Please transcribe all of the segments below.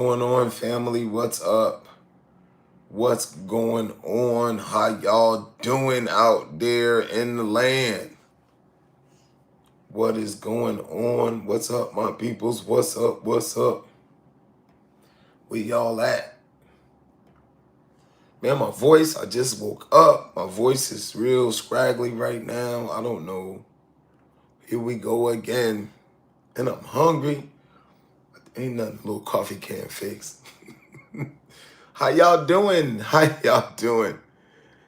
Going on, family? What's up? What's going on? How y'all doing out there in the land? What is going on? What's up, my peoples? What's up? What's up? Where y'all at? Man, my voice, I just woke up. My voice is real scraggly right now. I don't know. Here we go again. And I'm hungry. Ain't nothing a little coffee can't fix. How y'all doing? How y'all doing?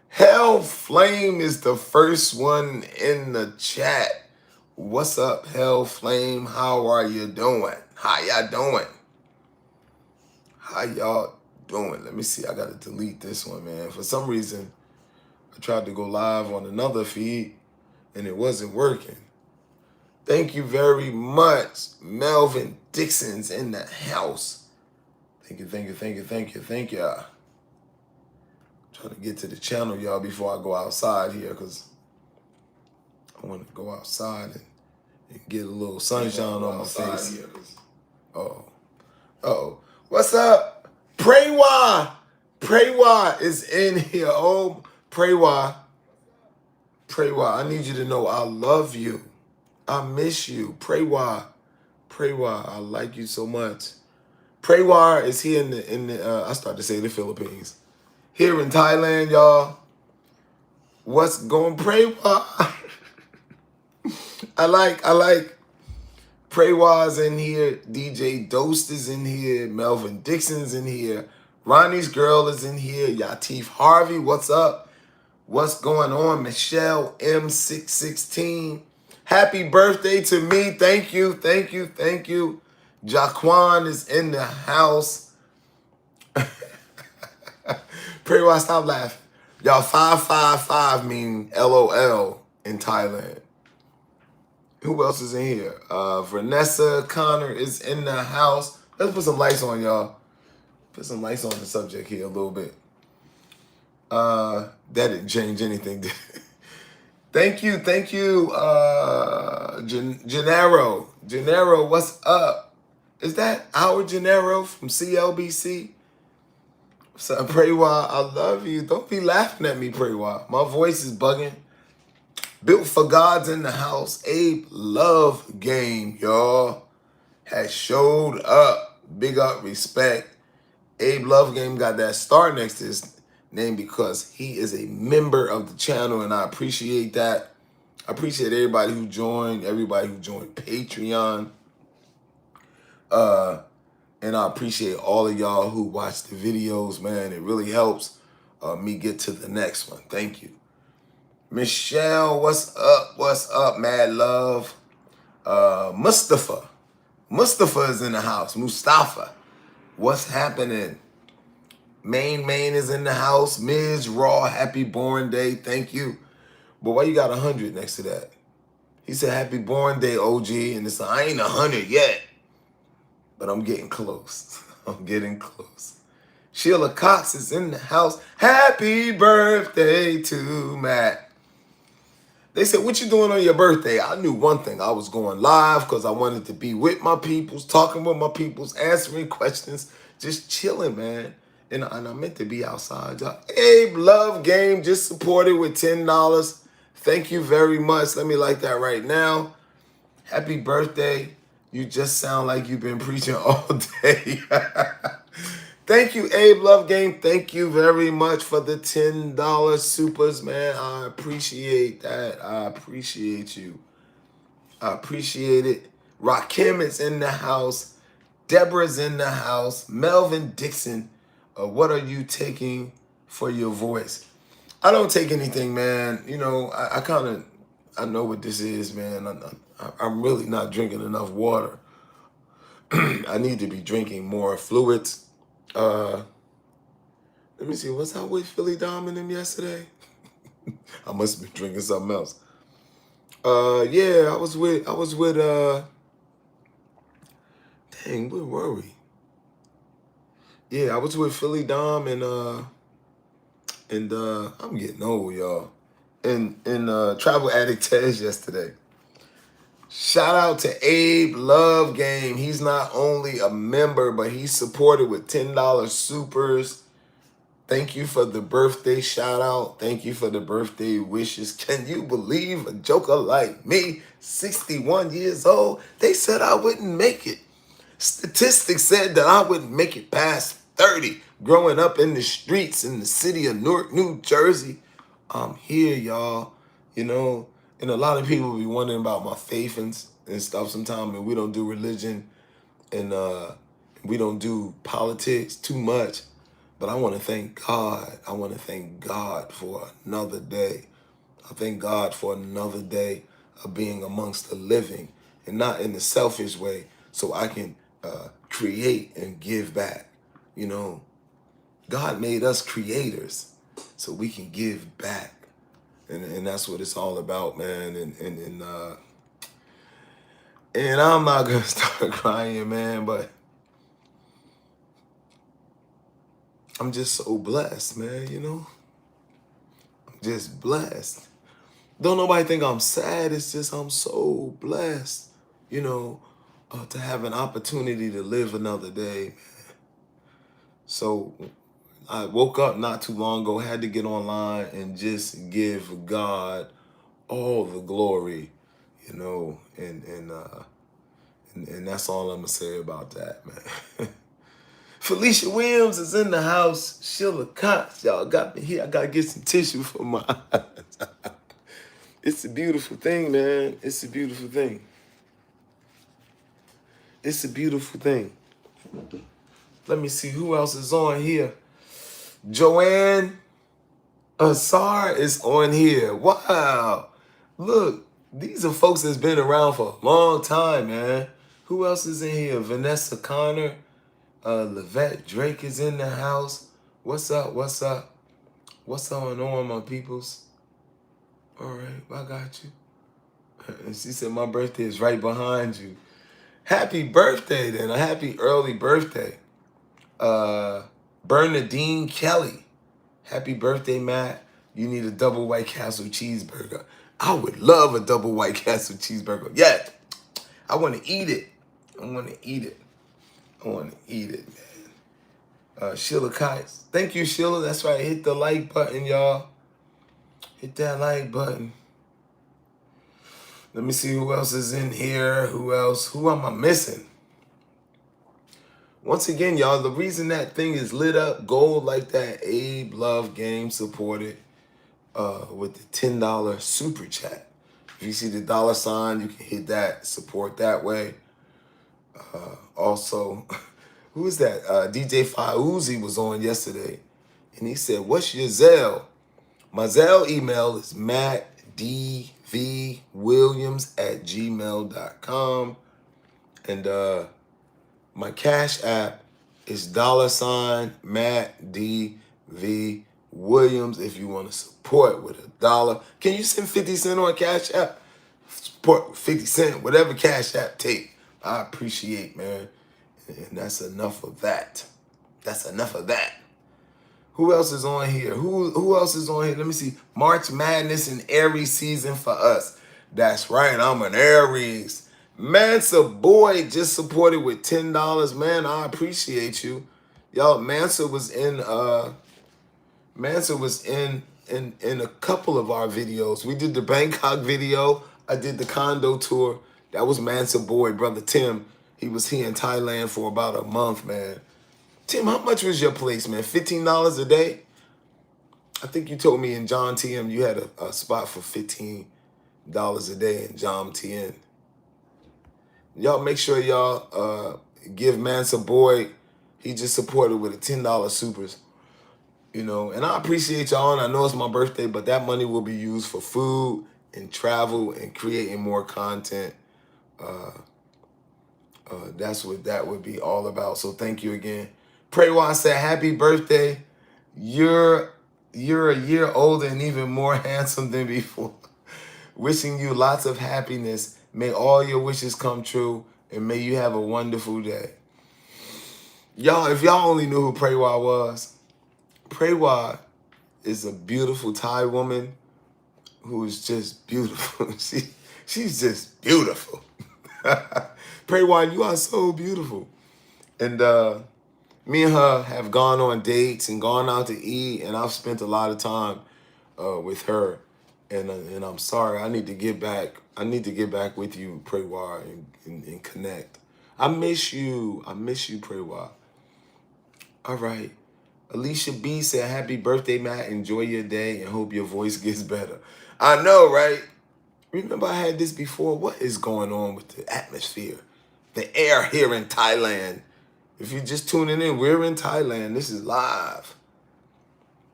Hell Flame is the first one in the chat. What's up, Hell Flame? How are you doing? How y'all doing? How y'all doing? Let me see. I gotta delete this one, man. For some reason, I tried to go live on another feed and it wasn't working. Thank you very much. Melvin Dixon's in the house. Thank you, thank you, thank you, thank you, thank you. Trying to get to the channel, y'all, before I go outside here, because I want to go outside and get a little sunshine on my face. Oh. What's up? Prewa is in here. Oh, Prewa. I need you to know I love you. I miss you. Prewa, I like you so much. Prewa is here in the I started to say the Philippines. Here in Thailand, y'all. What's going, Prewa? I like Prewa's in here. DJ Dost is in here. Melvin Dixon's in here. Ronnie's girl is in here. Yatif Harvey, what's up? What's going on? Michelle M616. Happy birthday to me. Thank you. Jaquan is in the house. Prewa, stop laughing. Y'all, 555 mean LOL in Thailand. Who else is in here? Vanessa Connor is in the house. Let's put some lights on, y'all. Put some lights on the subject here a little bit. That didn't change anything. Thank you. Gennaro, what's up? Is that our Gennaro from CLBC? So, Prewa, I love you. Don't be laughing at me, Prewa. My voice is bugging. Built for God's in the house. Abe Love Game, y'all, has showed up. Big up, respect. Abe Love Game got that star next to his name because he is a member of the channel, and I appreciate that. I appreciate everybody who joined Patreon. And I appreciate all of y'all who watch the videos, man. It really helps me get to the next one. Thank you. Michelle, what's up? What's up, mad love? Mustafa is in the house. Mustafa, what's happening? Main is in the house. Ms. Raw, happy born day. Thank you. But why you got 100 next to that? He said, happy born day, OG. And it's I ain't 100 yet. But I'm getting close. Sheila Cox is in the house. Happy birthday to Matt. They said, what you doing on your birthday? I knew one thing. I was going live because I wanted to be with my peoples, talking with my peoples, answering questions, just chilling, man. And I meant to be outside, y'all. Abe Love Game just supported with $10. Thank you very much. Let me like that right now. Happy birthday. You just sound like you've been preaching all day. Thank you, Abe Love Game. Thank you very much for the $10 supers, man. I appreciate that. I appreciate you. I appreciate it. Rakim is in the house. Deborah's in the house. Melvin Dixon, what are you taking for your voice? I don't take anything, man. You know, I know what this is, man. I'm really not drinking enough water. I need to be drinking more fluids. Let me see, was I with Philly Dom and them yesterday? I must have been drinking something else. Yeah, I was with dang, where were we? Yeah, I was with Philly Dom and I'm getting old, y'all. And Travel Addict Tez yesterday. Shout out to Abe Love Game. He's not only a member, but he's supported with $10 supers. Thank you for the birthday shout out. Thank you for the birthday wishes. Can you believe a joker like me, 61 years old? They said I wouldn't make it. Statistics said that I wouldn't make it past 30. Growing up in the streets in the city of Newark, New Jersey. I'm here, y'all. You know, and a lot of people be wondering about my faith and stuff sometimes, and we don't do religion and we don't do politics too much. But I want to thank God. I want to thank God for another day. I thank God for another day of being amongst the living and not in the selfish way, so I can create and give back. You know, God made us creators so we can give back. And that's what it's all about, man. And I'm not going to start crying, man, but I'm just so blessed, man, you know? I'm just blessed. Don't nobody think I'm sad. It's just I'm so blessed, you know, to have an opportunity to live another day, man. So I woke up not too long ago, had to get online and just give God all the glory, you know, and that's all I'm gonna say about that, man. Felicia Williams is in the house. Sheila Cox, y'all got me here. I gotta get some tissue for my eyes. It's a beautiful thing, man. It's a beautiful thing. It's a beautiful thing. Let me see who else is on here. Joanne Asar is on here. Wow. Look, these are folks that's been around for a long time, man. Who else is in here? Vanessa Connor. Levette Drake is in the house. What's up? What's up? What's going on, my peoples? All right, I got you. And she said my birthday is right behind you. Happy birthday, then. A happy early birthday. Bernadine Kelly. Happy birthday, Matt. You need a double White Castle cheeseburger. I would love a double White Castle cheeseburger. Yeah, I want to eat it. I want to eat it. I want to eat it, man. Sheila Kites. Thank you, Sheila. That's right. Hit the like button, y'all. Hit that like button. Let me see who else is in here. Who else? Who am I missing? Once again, y'all, the reason that thing is lit up gold like that, Abe Love Game supported with the $10 super chat. If you see the dollar sign, you can hit that, support that way. Also, who is that? DJ Fauzi was on yesterday, and he said, what's your Zelle? My Zelle email is mattdvwilliams@gmail.com. And my Cash App is $Matt D V Williams if you want to support with $1. Can you send 50 cents on Cash App? Support 50 cents, whatever Cash App take. I appreciate, man. And that's enough of that. That's enough of that. Who else is on here? Who else is on here? Let me see. March Madness and Aries season for us. That's right. I'm an Aries. Mansa Boy just supported with $10. Man, I appreciate you. Y'all, Mansa was in a couple of our videos. We did the Bangkok video. I did the condo tour. That was Mansa Boy, brother Tim. He was here in Thailand for about a month, man. Tim, how much was your place, man? $15 a day? I think you told me in John TM you had a spot for $15 a day in John TN. Y'all make sure y'all give Mansa Boy. He just supported with a $10 supers. You know, and I appreciate y'all, and I know it's my birthday, but that money will be used for food and travel and creating more content. That's what that would be all about. So thank you again. Praywa said, happy birthday. You're a year older and even more handsome than before. Wishing you lots of happiness. May all your wishes come true, and may you have a wonderful day. Y'all, if y'all only knew who Praywa was, Praywa is a beautiful Thai woman who is just beautiful. She's just beautiful. Pray Wine, you are so beautiful. And me and her have gone on dates and gone out to eat, and I've spent a lot of time with her. And I'm sorry, I need to get back. I need to get back with you, Pray Wine, and connect. I miss you. I miss you, Pray Wine. All right. Alicia B said, happy birthday, Matt. Enjoy your day and hope your voice gets better. I know, right? Remember I had this before? What is going on with the atmosphere? The air here in Thailand. If you're just tuning in, we're in Thailand. This is live.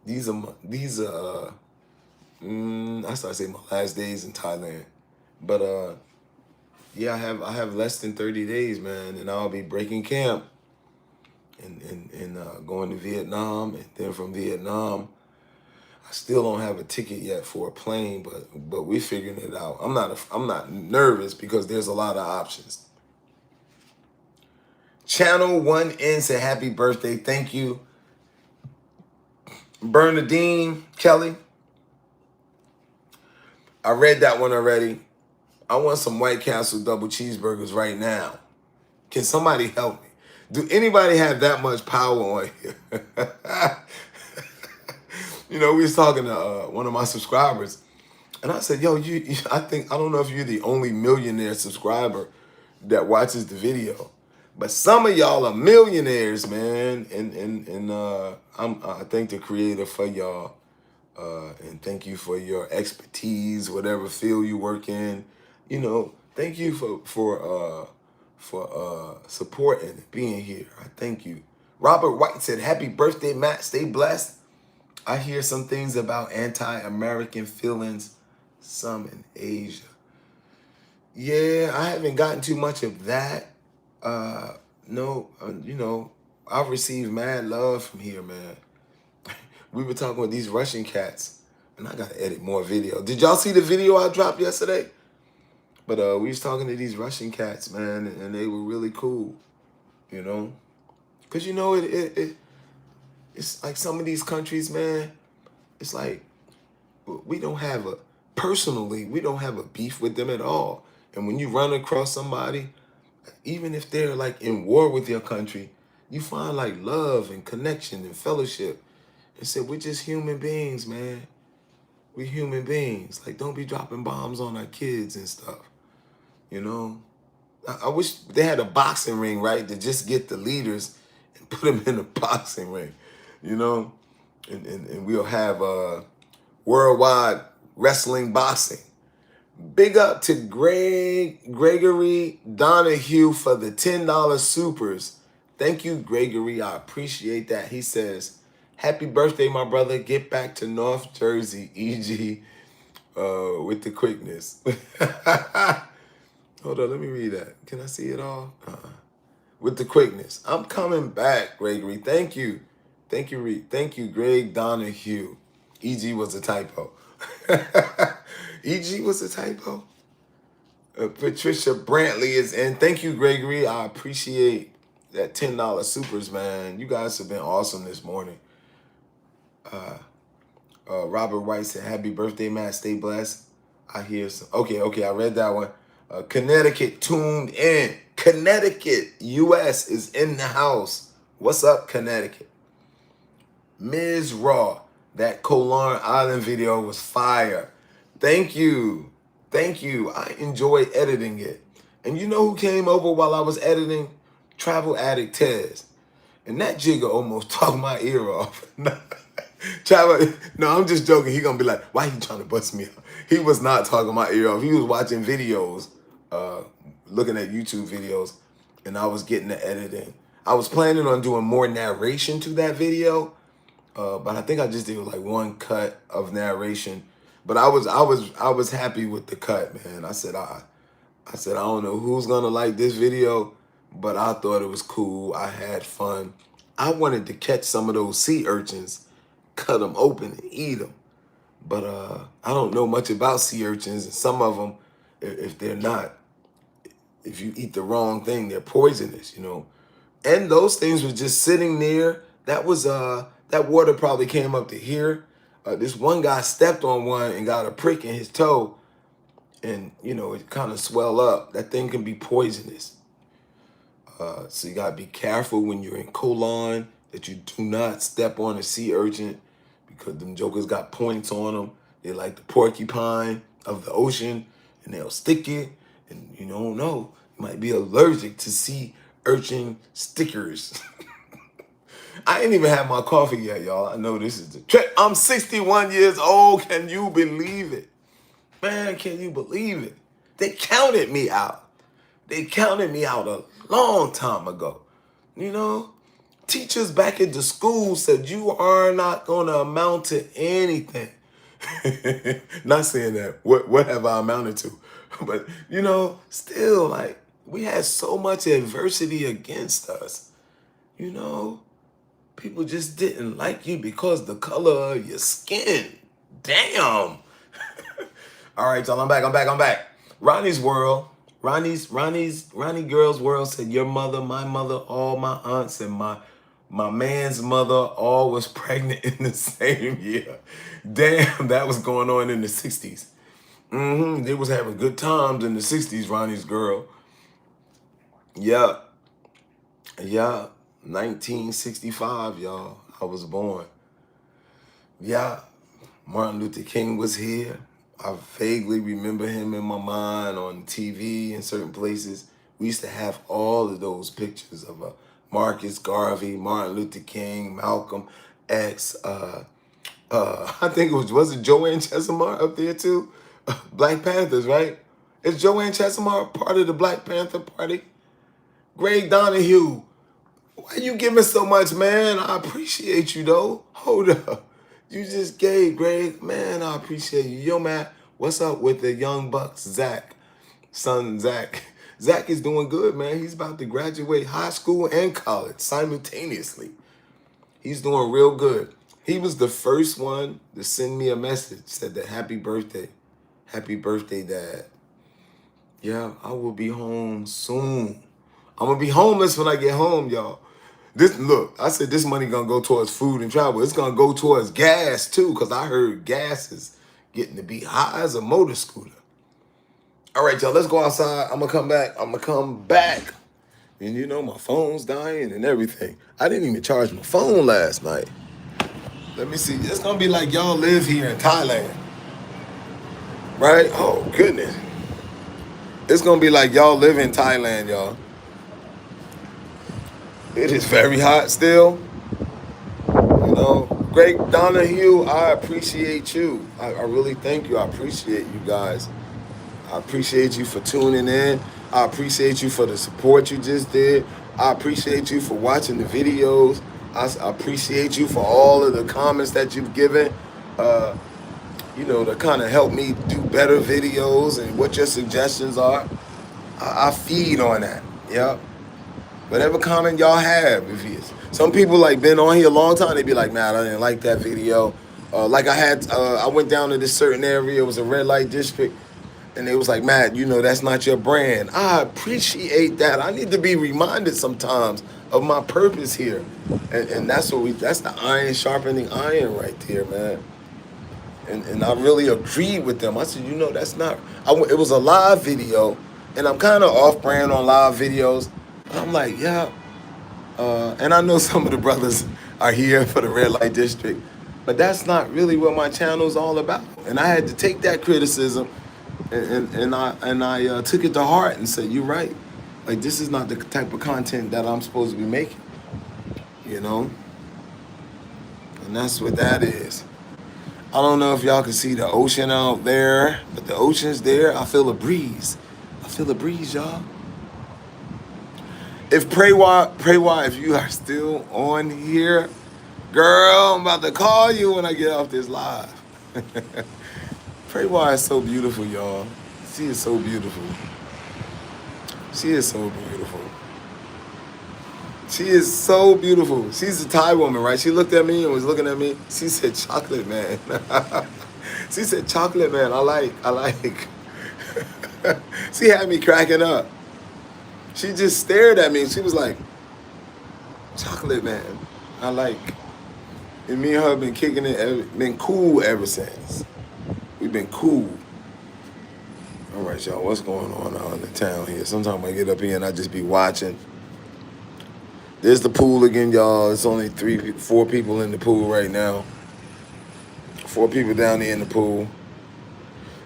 These are I started saying my last days in Thailand. But yeah, I have less than 30 days, man, and I'll be breaking camp and going to Vietnam, and then from Vietnam, I still don't have a ticket yet for a plane, but we're figuring it out. I'm not nervous because there's a lot of options. Channel 1N said happy birthday. Thank you. Bernadine Kelly. I read that one already. I want some White Castle double cheeseburgers right now. Can somebody help me? Do anybody have that much power on here? You know, we was talking to one of my subscribers, and I said, yo, I don't know if you're the only millionaire subscriber that watches the video, but some of y'all are millionaires, man. And I thank the creator for y'all. And thank you for your expertise, whatever field you work in. You know, thank you for supporting and being here. I thank you. Robert White said, happy birthday, Matt. Stay blessed. I hear some things about anti-American feelings, some in Asia. Yeah, I haven't gotten too much of that. No, you know, I've received mad love from here, man. We were talking with these Russian cats, and I gotta edit more video. Did y'all see the video I dropped yesterday? But we was talking to these Russian cats, man, and they were really cool, you know? Because, you know, it's like some of these countries, man, it's like we don't have a beef with them at all. And when you run across somebody, even if they're like in war with your country, you find like love and connection and fellowship. And said, we're just human beings, man. We're human beings. Like, don't be dropping bombs on our kids and stuff. You know? I wish they had a boxing ring, right? To just get the leaders and put them in a boxing ring. You know? And we'll have worldwide wrestling boxing. Big up to Gregory Donahue for the $10 supers. Thank you, Gregory. I appreciate that. He says, happy birthday, my brother. Get back to North Jersey, e.g. With the quickness. Hold on, let me read that. Can I see it all? With the quickness. I'm coming back, Gregory. Thank you. Thank you, Thank you, Greg Donahue. E.g. was a typo. E.g. was a typo? Patricia Brantley is in. Thank you, Gregory. I appreciate that $10 supers, man. You guys have been awesome this morning. Robert White said, happy birthday, Matt. Stay blessed. I hear some. Okay, I read that one. Connecticut tuned in. Connecticut, U.S. is in the house. What's up, Connecticut? Ms. Raw, that Kolarn Island video was fire. Thank you. Thank you. I enjoy editing it. And you know who came over while I was editing? Travel Addict Tez. And that jigger almost talked my ear off. Travel, no, I'm just joking. He gonna be like, why you trying to bust me up? He was not talking my ear off. He was watching videos, looking at YouTube videos, and I was getting the editing. I was planning on doing more narration to that video, but I think I just did like one cut of narration. But I was happy with the cut, man. I said I don't know who's gonna like this video, but I thought it was cool. I had fun. I wanted to catch some of those sea urchins, cut them open and eat them. But I don't know much about sea urchins, and some of them, if you eat the wrong thing, they're poisonous, you know. And those things were just sitting there. That water probably came up to here. This one guy stepped on one and got a prick in his toe, and it kind of swell up. That thing can be poisonous. So you gotta be careful when you're in colon that you do not step on a sea urchin because them jokers got points on them. They're like the porcupine of the ocean, and they'll stick you, and you don't know. You might be allergic to sea urchin stickers. I ain't even had my coffee yet, y'all. I know this is the trip. I'm 61 years old. Can you believe it? Man, can you believe it? They counted me out. They counted me out a long time ago. Teachers back at the school said you are not going to amount to anything. Not saying that. What have I amounted to? But, still, like, we had so much adversity against us. People just didn't like you because the color of your skin. Damn. All right, y'all, I'm back. Ronnie Girl's World said your mother, my mother, all my aunts, and my man's mother all was pregnant in the same year. Damn, that was going on in the 60s. They was having good times in the 60s, Ronnie's Girl. Yeah. 1965, y'all. I was born. Yeah. Martin Luther King was here. I vaguely remember him in my mind on TV in certain places. We used to have all of those pictures of Marcus Garvey, Martin Luther King, Malcolm X. I think was it Joanne Chesimard up there too? Black Panthers, right? Is Joanne Chesimard part of the Black Panther Party? Greg Donahue. Why you giving so much, man? I appreciate you, though. Hold up. You just gave, Greg. Man, I appreciate you. Yo, man, what's up with the young bucks, Zach? Son, Zach. Zach is doing good, man. He's about to graduate high school and college simultaneously. He's doing real good. He was the first one to send me a message, said that happy birthday. Happy birthday, Dad. Yeah, I will be home soon. I'm going to be homeless when I get home, y'all. I said this money gonna go towards food and travel. It's gonna go towards gas too, because I heard gas is getting to be high as a motor scooter. All right, y'all, let's go outside. I'm gonna come back. And my phone's dying and everything. I didn't even charge my phone last night. Let me see. It's gonna be like y'all live here in Thailand. Right? Oh, goodness. It's gonna be like y'all live in Thailand, y'all. It is very hot still. Greg Donahue, I appreciate you. I really thank you. I appreciate you guys. I appreciate you for tuning in. I appreciate you for the support you just did. I appreciate you for watching the videos. I appreciate you for all of the comments that you've given, to kind of help me do better videos and what your suggestions are. I feed on that. Yep. Whatever comment y'all have, some people like been on here a long time, they be like, man, I didn't like that video. I went down to this certain area, it was a red light district, and they was like, Matt, that's not your brand. I appreciate that. I need to be reminded sometimes of my purpose here. And that's the iron sharpening iron right there, man. And I really agreed with them. I said, that's not, it was a live video, and I'm kind of off brand on live videos. I'm like, yeah. And I know some of the brothers are here for the red light district, but that's not really what my channel's all about. And I had to take that criticism, and I took it to heart and said, you're right. Like, this is not the type of content that I'm supposed to be making, And that's what that is. I don't know if y'all can see the ocean out there, but the ocean's there. I feel a breeze. Y'all. If Pray Why, if you are still on here, girl, I'm about to call you when I get off this live. Pray Why is so beautiful, y'all. She is so beautiful. She is so beautiful. She's a Thai woman, right? She looked at me and was looking at me. She said, chocolate man. She said, chocolate man, I like. She had me cracking up. She just stared at me and she was like, chocolate man, I like. And me and her been kicking it, been cool ever since. We've been cool. All right, y'all, what's going on out in the town here? Sometimes I get up here and I just be watching. There's the pool again, y'all. It's only 4 people in the pool right now. 4 people down there in the pool.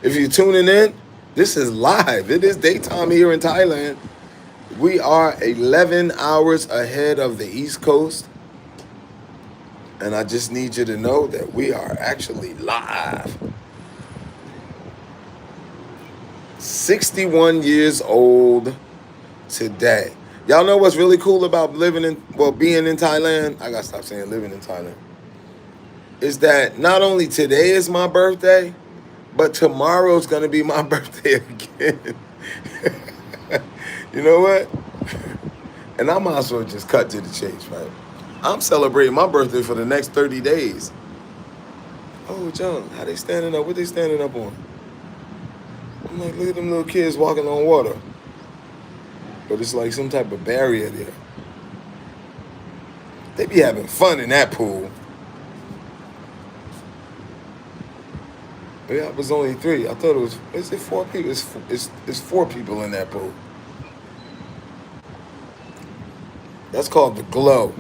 If you're tuning in, this is live. It is daytime here in Thailand. We are 11 hours ahead of the East Coast. And I just need you to know that we are actually live. 61 years old today. Y'all know what's really cool about being in Thailand? I gotta stop saying living in Thailand. Is that not only today is my birthday, but tomorrow's gonna be my birthday again. You know what? And I might as well just cut to the chase, right? I'm celebrating my birthday for the next 30 days. Oh, John, how they standing up? What they standing up on? I'm like, look at them little kids walking on water. But it's like some type of barrier there. They be having fun in that pool. Yeah, it was only 3. I thought it was, is it 4 people? It's 4 people in that pool. That's called the Glow.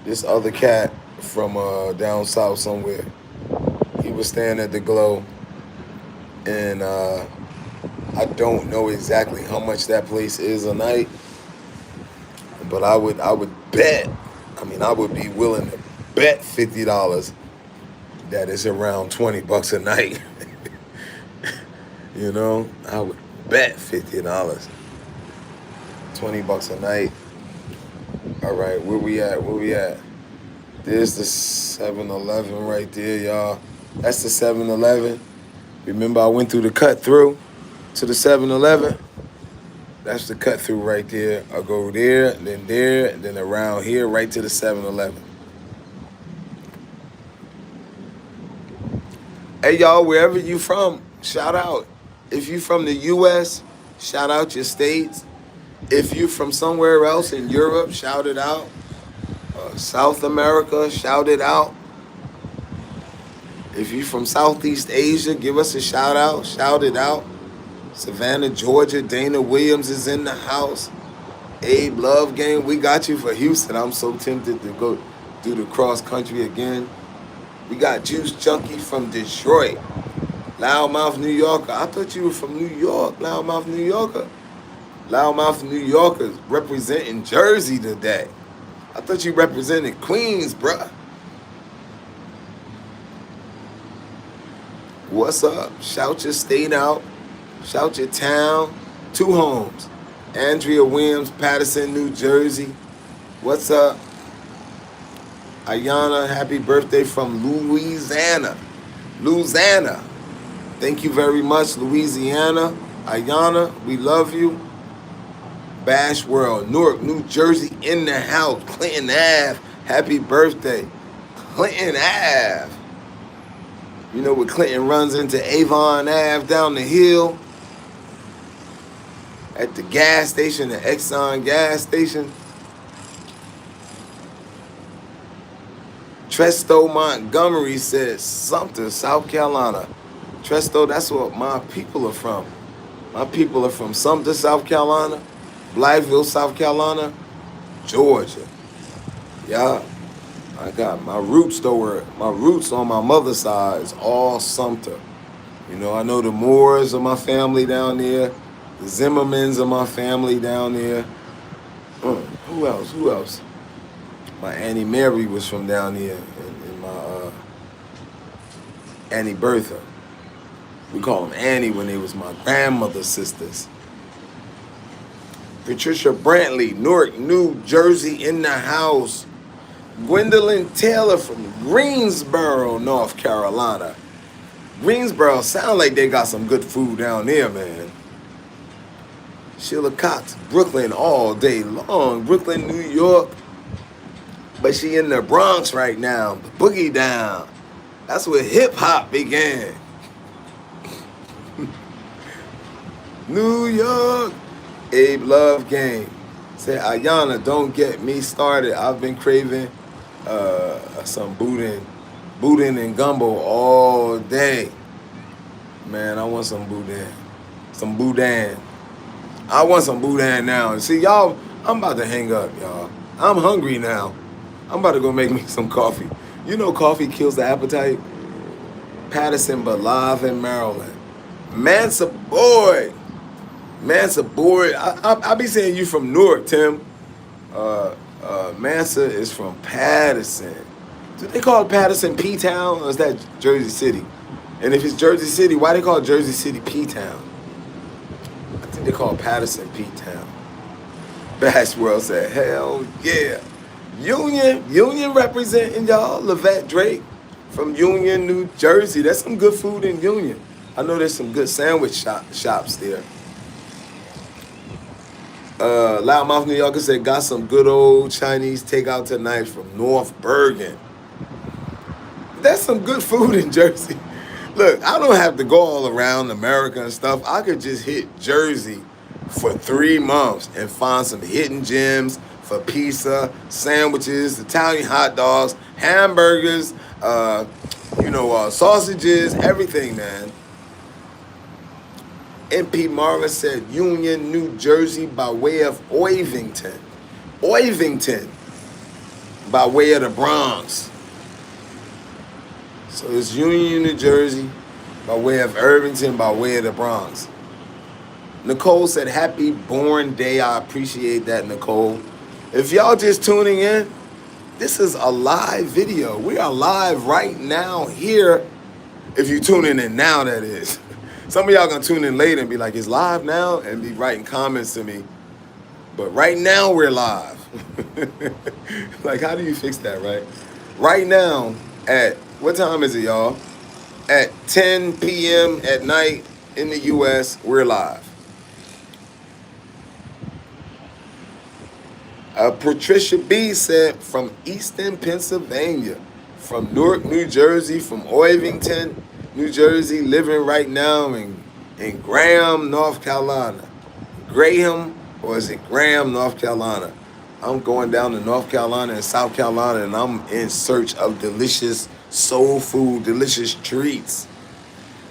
This other cat from down south somewhere, he was staying at the Glow. And I don't know exactly how much that place is a night. But I would bet, I would be willing to bet $50 that it's around $20 a night. You know, I would bet $50. $20 a night. All right, where we at? There's the 7-Eleven right there, y'all. That's the 7-Eleven. Remember I went through the cut through to the 7-Eleven? That's the cut through right there. I'll go there, and then around here, right to the 7-Eleven. Hey, y'all, wherever you from, shout out. If you from the U.S., shout out your states. If you from somewhere else in Europe, shout it out. South America, shout it out. If you from Southeast Asia, give us a shout out. Shout it out. Savannah, Georgia, Dana Williams is in the house. Abe Love Game, we got you for Houston. I'm so tempted to go do the cross country again. We got Juice Junkie from Detroit. Loudmouth New Yorker. I thought you were from New York, Loudmouth New Yorker. Loudmouth New Yorkers representing Jersey today. I thought you represented Queens, bruh. What's up? Shout your state out. Shout your town. 2 homes. Andrea Williams, Patterson, New Jersey. What's up? Ayana, happy birthday from Louisiana. Louisiana. Thank you very much, Louisiana. Ayana, we love you. Bash World, Newark, New Jersey in the house. Clinton Ave, happy birthday. Clinton Ave. You know where Clinton runs into Avon Ave down the hill? At the gas station, the Exxon gas station. Tresto Montgomery says Sumter, South Carolina. Tresto, that's where my people are from. My people are from Sumter, South Carolina, Blytheville, South Carolina, Georgia. Yeah, I got my roots though. My roots on my mother's side is all Sumter. You know, I know the Moores of my family down there. The Zimmermans of my family down there. Who else? My Annie Mary was from down here, and my Annie Bertha. We call them Annie when they was my grandmother's sisters. Patricia Brantley, Newark, New Jersey in the house. Gwendolyn Taylor from Greensboro, North Carolina. Greensboro sound like they got some good food down there, man. Sheila Cox, Brooklyn all day long. Brooklyn, New York. But she in the Bronx right now. The boogie down. That's where hip hop began. New York. Abe Love Game. Say, Ayana, don't get me started. I've been craving some boudin and gumbo all day. Man, I want some boudin. Some boudin. I want some boudin now. And see, y'all, I'm about to hang up, y'all. I'm hungry now. I'm about to go make me some coffee. You know coffee kills the appetite? Patterson, but live in Maryland. Mansa boy. Mansa boy. I be saying you from Newark, Tim. Mansa is from Patterson. Do they call Patterson P-Town or is that Jersey City? And if it's Jersey City, why they call Jersey City P-Town? I think they call Patterson P-Town. Bash World said, hell yeah. Union representing y'all. Levette Drake from Union, New Jersey. That's some good food in Union. I know there's some good sandwich shops there. Loudmouth New Yorker said, got some good old Chinese takeout tonight from North Bergen. That's some good food in Jersey. Look, I don't have to go all around America and stuff. I could just hit Jersey for 3 months and find some hidden gems for pizza, sandwiches, Italian hot dogs, hamburgers, sausages, everything, man. MP Marvin said Union, New Jersey by way of Oivington. Oivington by way of the Bronx. So it's Union, New Jersey by way of Irvington by way of the Bronx. Nicole said, happy born day. I appreciate that, Nicole. If y'all just tuning in, this is a live video. We are live right now here. If you tuning in now, that is. Some of y'all gonna tune in later and be like, it's live now, and be writing comments to me. But right now, we're live. Like, how do you fix that, right? Right now, at, what time is it, y'all? At 10 p.m. at night in the U.S., we're live. Patricia B said, from Easton, Pennsylvania, from Newark, New Jersey, from Oivington, New Jersey, living right now in Graham, North Carolina. Graham, or is it Graham, North Carolina? I'm going down to North Carolina and South Carolina, and I'm in search of delicious soul food, delicious treats.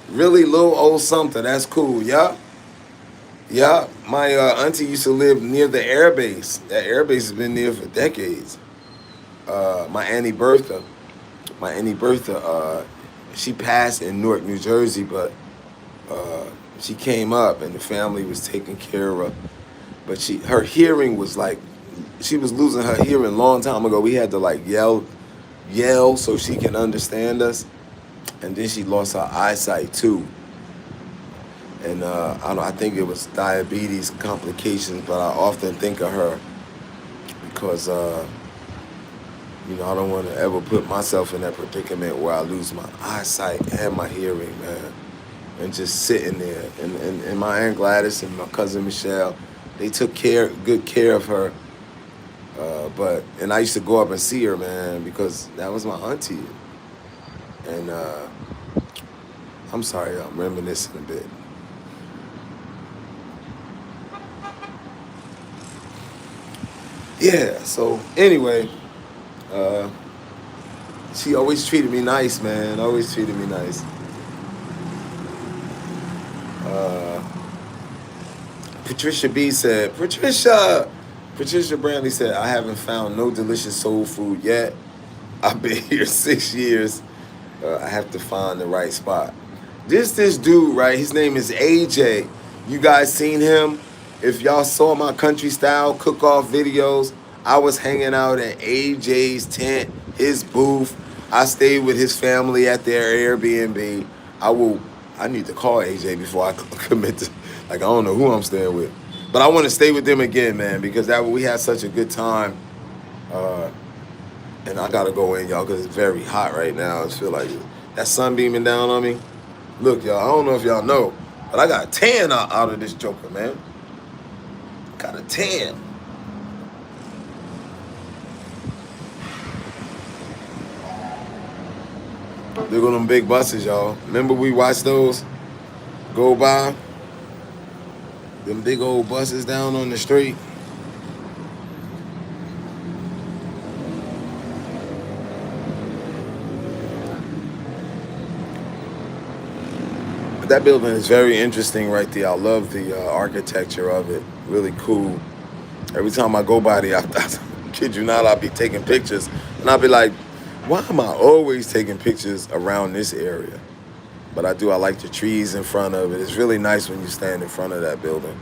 Really little old something. That's cool, yeah? Yeah, my auntie used to live near the air base. That air base has been there for decades. My Auntie Bertha, she passed in Newark, New Jersey, but she came up and the family was taking care of her. But her hearing was like, she was losing her hearing a long time ago. We had to like yell so she can understand us. And then she lost her eyesight too. And I think it was diabetes complications, but I often think of her because, I don't want to ever put myself in that predicament where I lose my eyesight and my hearing, man. And just sitting there. And my Aunt Gladys and my cousin Michelle, they took good care of her. And I used to go up and see her, man, because that was my auntie. And I'm sorry, I'm reminiscing a bit. Yeah, so anyway, she always treated me nice, man. Always treated me nice. Patricia B said, Patricia Brantley said, I haven't found no delicious soul food yet. I've been here 6 years. I have to find the right spot. This dude, right? His name is AJ. You guys seen him? If y'all saw my country style cook-off videos, I was hanging out at AJ's tent, his booth. I stayed with his family at their Airbnb. I need to call AJ before I commit to, like, I don't know who I'm staying with. But I want to stay with them again, man, because we had such a good time. And I got to go in, y'all, because it's very hot right now. I feel like that sun beaming down on me. Look, y'all, I don't know if y'all know, but I got a tan out of this joker, man. Got a tan. Look at them big buses, y'all. Remember we watched those go by? Them big old buses down on the street. That building is very interesting right there. I love the architecture of it. Really cool. Every time I go by there, I kid you not, I'll be taking pictures. And I'll be like, why am I always taking pictures around this area? But I do. I like the trees in front of it. It's really nice when you stand in front of that building.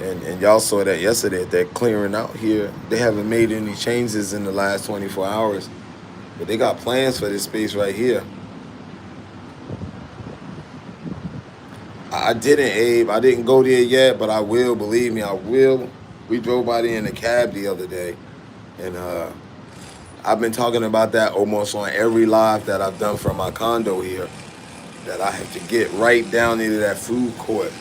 And y'all saw that yesterday. They're clearing out here. They haven't made any changes in the last 24 hours. But they got plans for this space right here. I didn't, Abe. I didn't go there yet, but I will. Believe me, I will. We drove by there in a cab the other day. And I've been talking about that almost on every live that I've done from my condo here. That I have to get right down into that food court.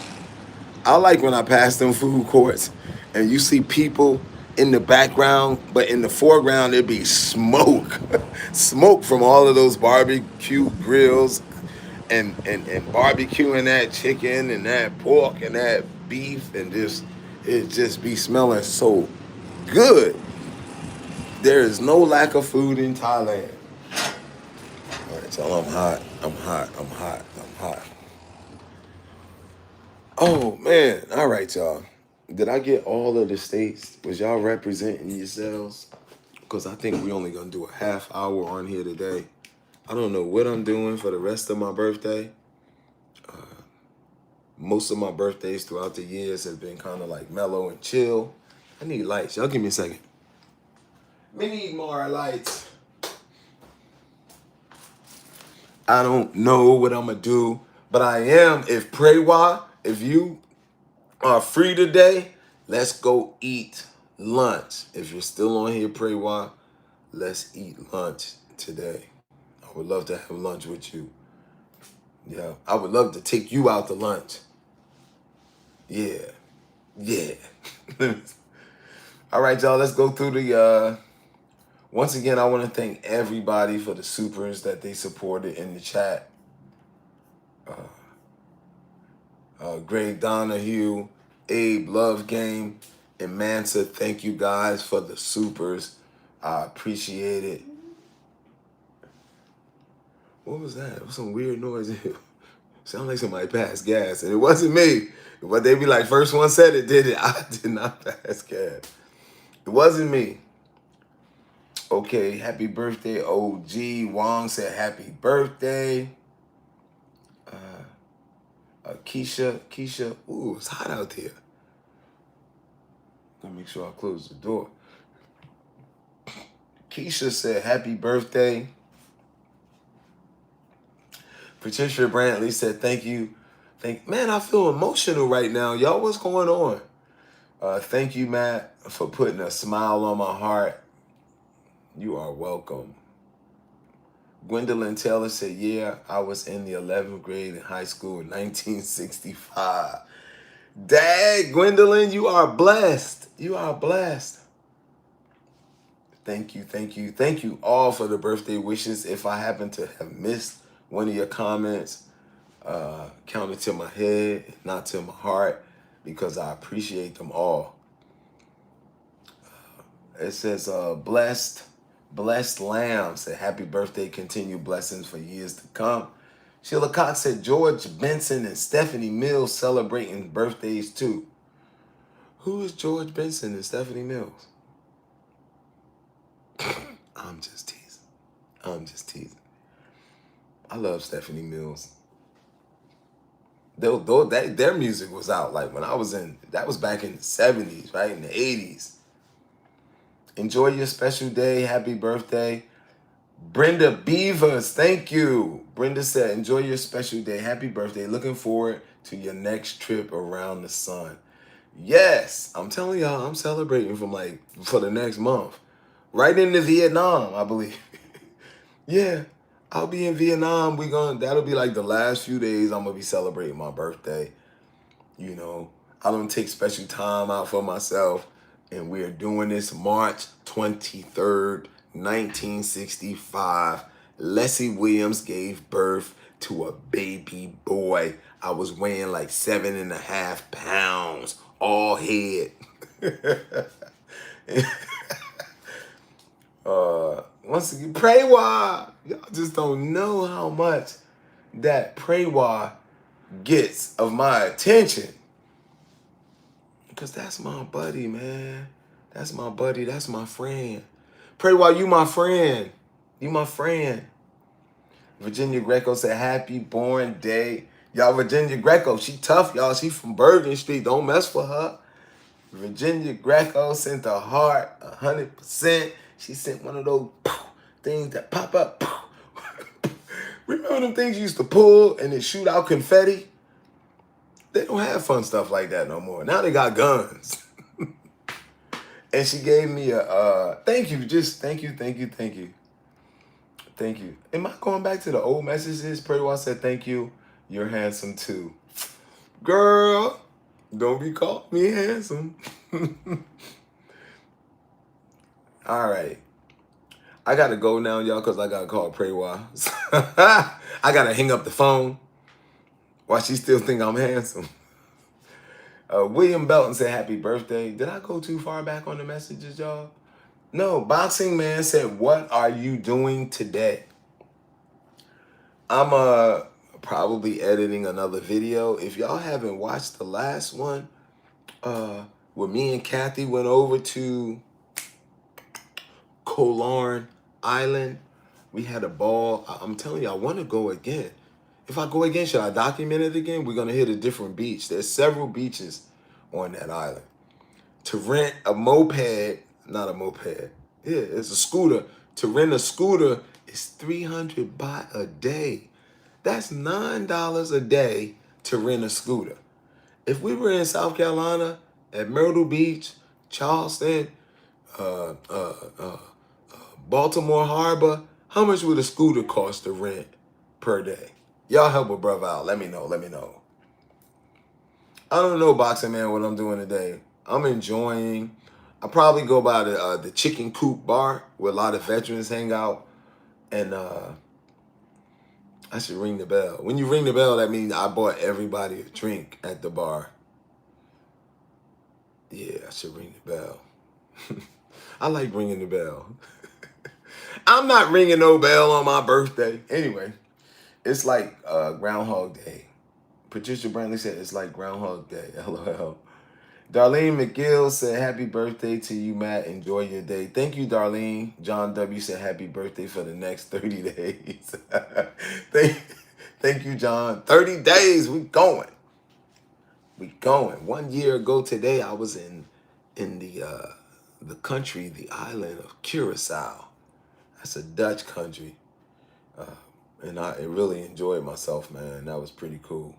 I like when I pass them food courts and you see people in the background, but in the foreground there'd be smoke. Smoke from all of those barbecue grills and barbecuing that chicken and that pork and that beef and just it just be smelling so good. There is no lack of food in Thailand. All right, so I'm hot. I'm hot. I'm hot. I'm hot. Oh man! All right, y'all. Did I get all of the states? Was y'all representing yourselves? Because I think we only gonna do a half hour on here today. I don't know what I'm doing for the rest of my birthday. Most of my birthdays throughout the years have been kind of like mellow and chill. I need lights. Y'all give me a second. We need more lights. I don't know what I'm gonna do, but I am. If Prewa, if you are free today, let's go eat lunch. If you're still on here, Prewa, let's eat lunch today. I would love to have lunch with you. Yeah, I would love to take you out to lunch. Yeah, yeah. All right, y'all, let's go through the, once again, I want to thank everybody for the supers that they supported in the chat. Greg Donahue, Abe Love Game, and Mansa, thank you guys for the supers. I appreciate it. What was that? It was some weird noise. Sounded like somebody passed gas, and it wasn't me. But they be like, first one said it, did it? I did not pass gas. It wasn't me. Okay, happy birthday, OG. Wong said happy birthday. Keisha, ooh, it's hot out here. Let me make sure I close the door. Keisha said happy birthday. Patricia Brantley said thank you. Man, I feel emotional right now. Y'all, what's going on? Thank you, Matt, for putting a smile on my heart. You are welcome. Gwendolyn Taylor said, yeah, I was in the 11th grade in high school in 1965. Dad, Gwendolyn, you are blessed. You are blessed. Thank you, thank you. Thank you all for the birthday wishes. If I happen to have missed one of your comments, count it to my head, not to my heart, because I appreciate them all. It says, blessed lamb said, happy birthday, continued blessings for years to come. Sheila Cox said, George Benson and Stephanie Mills celebrating birthdays too. Who is George Benson and Stephanie Mills? I'm just teasing. I love Stephanie Mills. Their music was out like when I was that was back in the 70s, right? In the 80s. Enjoy your special day. Happy birthday. Brenda Beavers, thank you. Brenda said, enjoy your special day. Happy birthday. Looking forward to your next trip around the sun. Yes, I'm telling y'all, I'm celebrating for the next month. Right into Vietnam, I believe. Yeah, I'll be in Vietnam. That'll be like the last few days I'm gonna be celebrating my birthday. You know, I don't take special time out for myself. And we're doing this March 23rd, 1965. Leslie Williams gave birth to a baby boy. I was weighing like 7.5 pounds, all head. Once again, Prewa. Y'all just don't know how much that Prewa gets of my attention. Because that's my buddy, man. That's my buddy. That's my friend. Pray while you my friend. You my friend. Virginia Greco said, happy born day. Y'all, Virginia Greco, she tough, y'all. She from Bergen Street. Don't mess with her. Virginia Greco sent a heart 100%. She sent one of those things that pop up. Remember them things you used to pull and then shoot out confetti? They don't have fun stuff like that no more. Now they got guns. And she gave me a thank you. Just thank you. Thank you. Am I going back to the old messages? Pray while I said thank you. You're handsome too. Girl, don't be calling me handsome. All right. I got to go now, y'all, because I got to call Pray while. I got to hang up the phone while she still think I'm handsome. William Belton said happy birthday. Did I go too far back on the messages, y'all? No, Boxing Man said, what are you doing today? I'm probably editing another video. If y'all haven't watched the last one, where me and Kathy went over to Kolarn Island, we had a ball. I'm telling you, I want to go again. If I go again, should I document it again? We're going to hit a different beach. There's several beaches on that island. To rent a moped, not a moped, yeah, it's a scooter. To rent a scooter is $300 a day. That's $9 a day to rent a scooter. If we were in South Carolina, at Myrtle Beach, Charleston, Baltimore Harbor, how much would a scooter cost to rent per day? Y'all help a brother out. Let me know. I don't know, Boxing Man, what I'm doing today. I'm enjoying. I probably go by the Chicken Coop bar where a lot of veterans hang out, and I should ring the bell. When you ring the bell, that means I bought everybody a drink at the bar. Yeah, I should ring the bell. I like ringing the bell. I'm not ringing no bell on my birthday. Anyway, it's like Groundhog Day. Patricia Brantley said it's like Groundhog Day. LOL. Darlene McGill said, happy birthday to you, Matt. Enjoy your day. Thank you, Darlene. John W. said, happy birthday for the next 30 days. Thank you, John. 30 days, we going. 1 year ago today, I was in the country, the island of Curacao. That's a Dutch country. And I really enjoyed myself, man. That was pretty cool.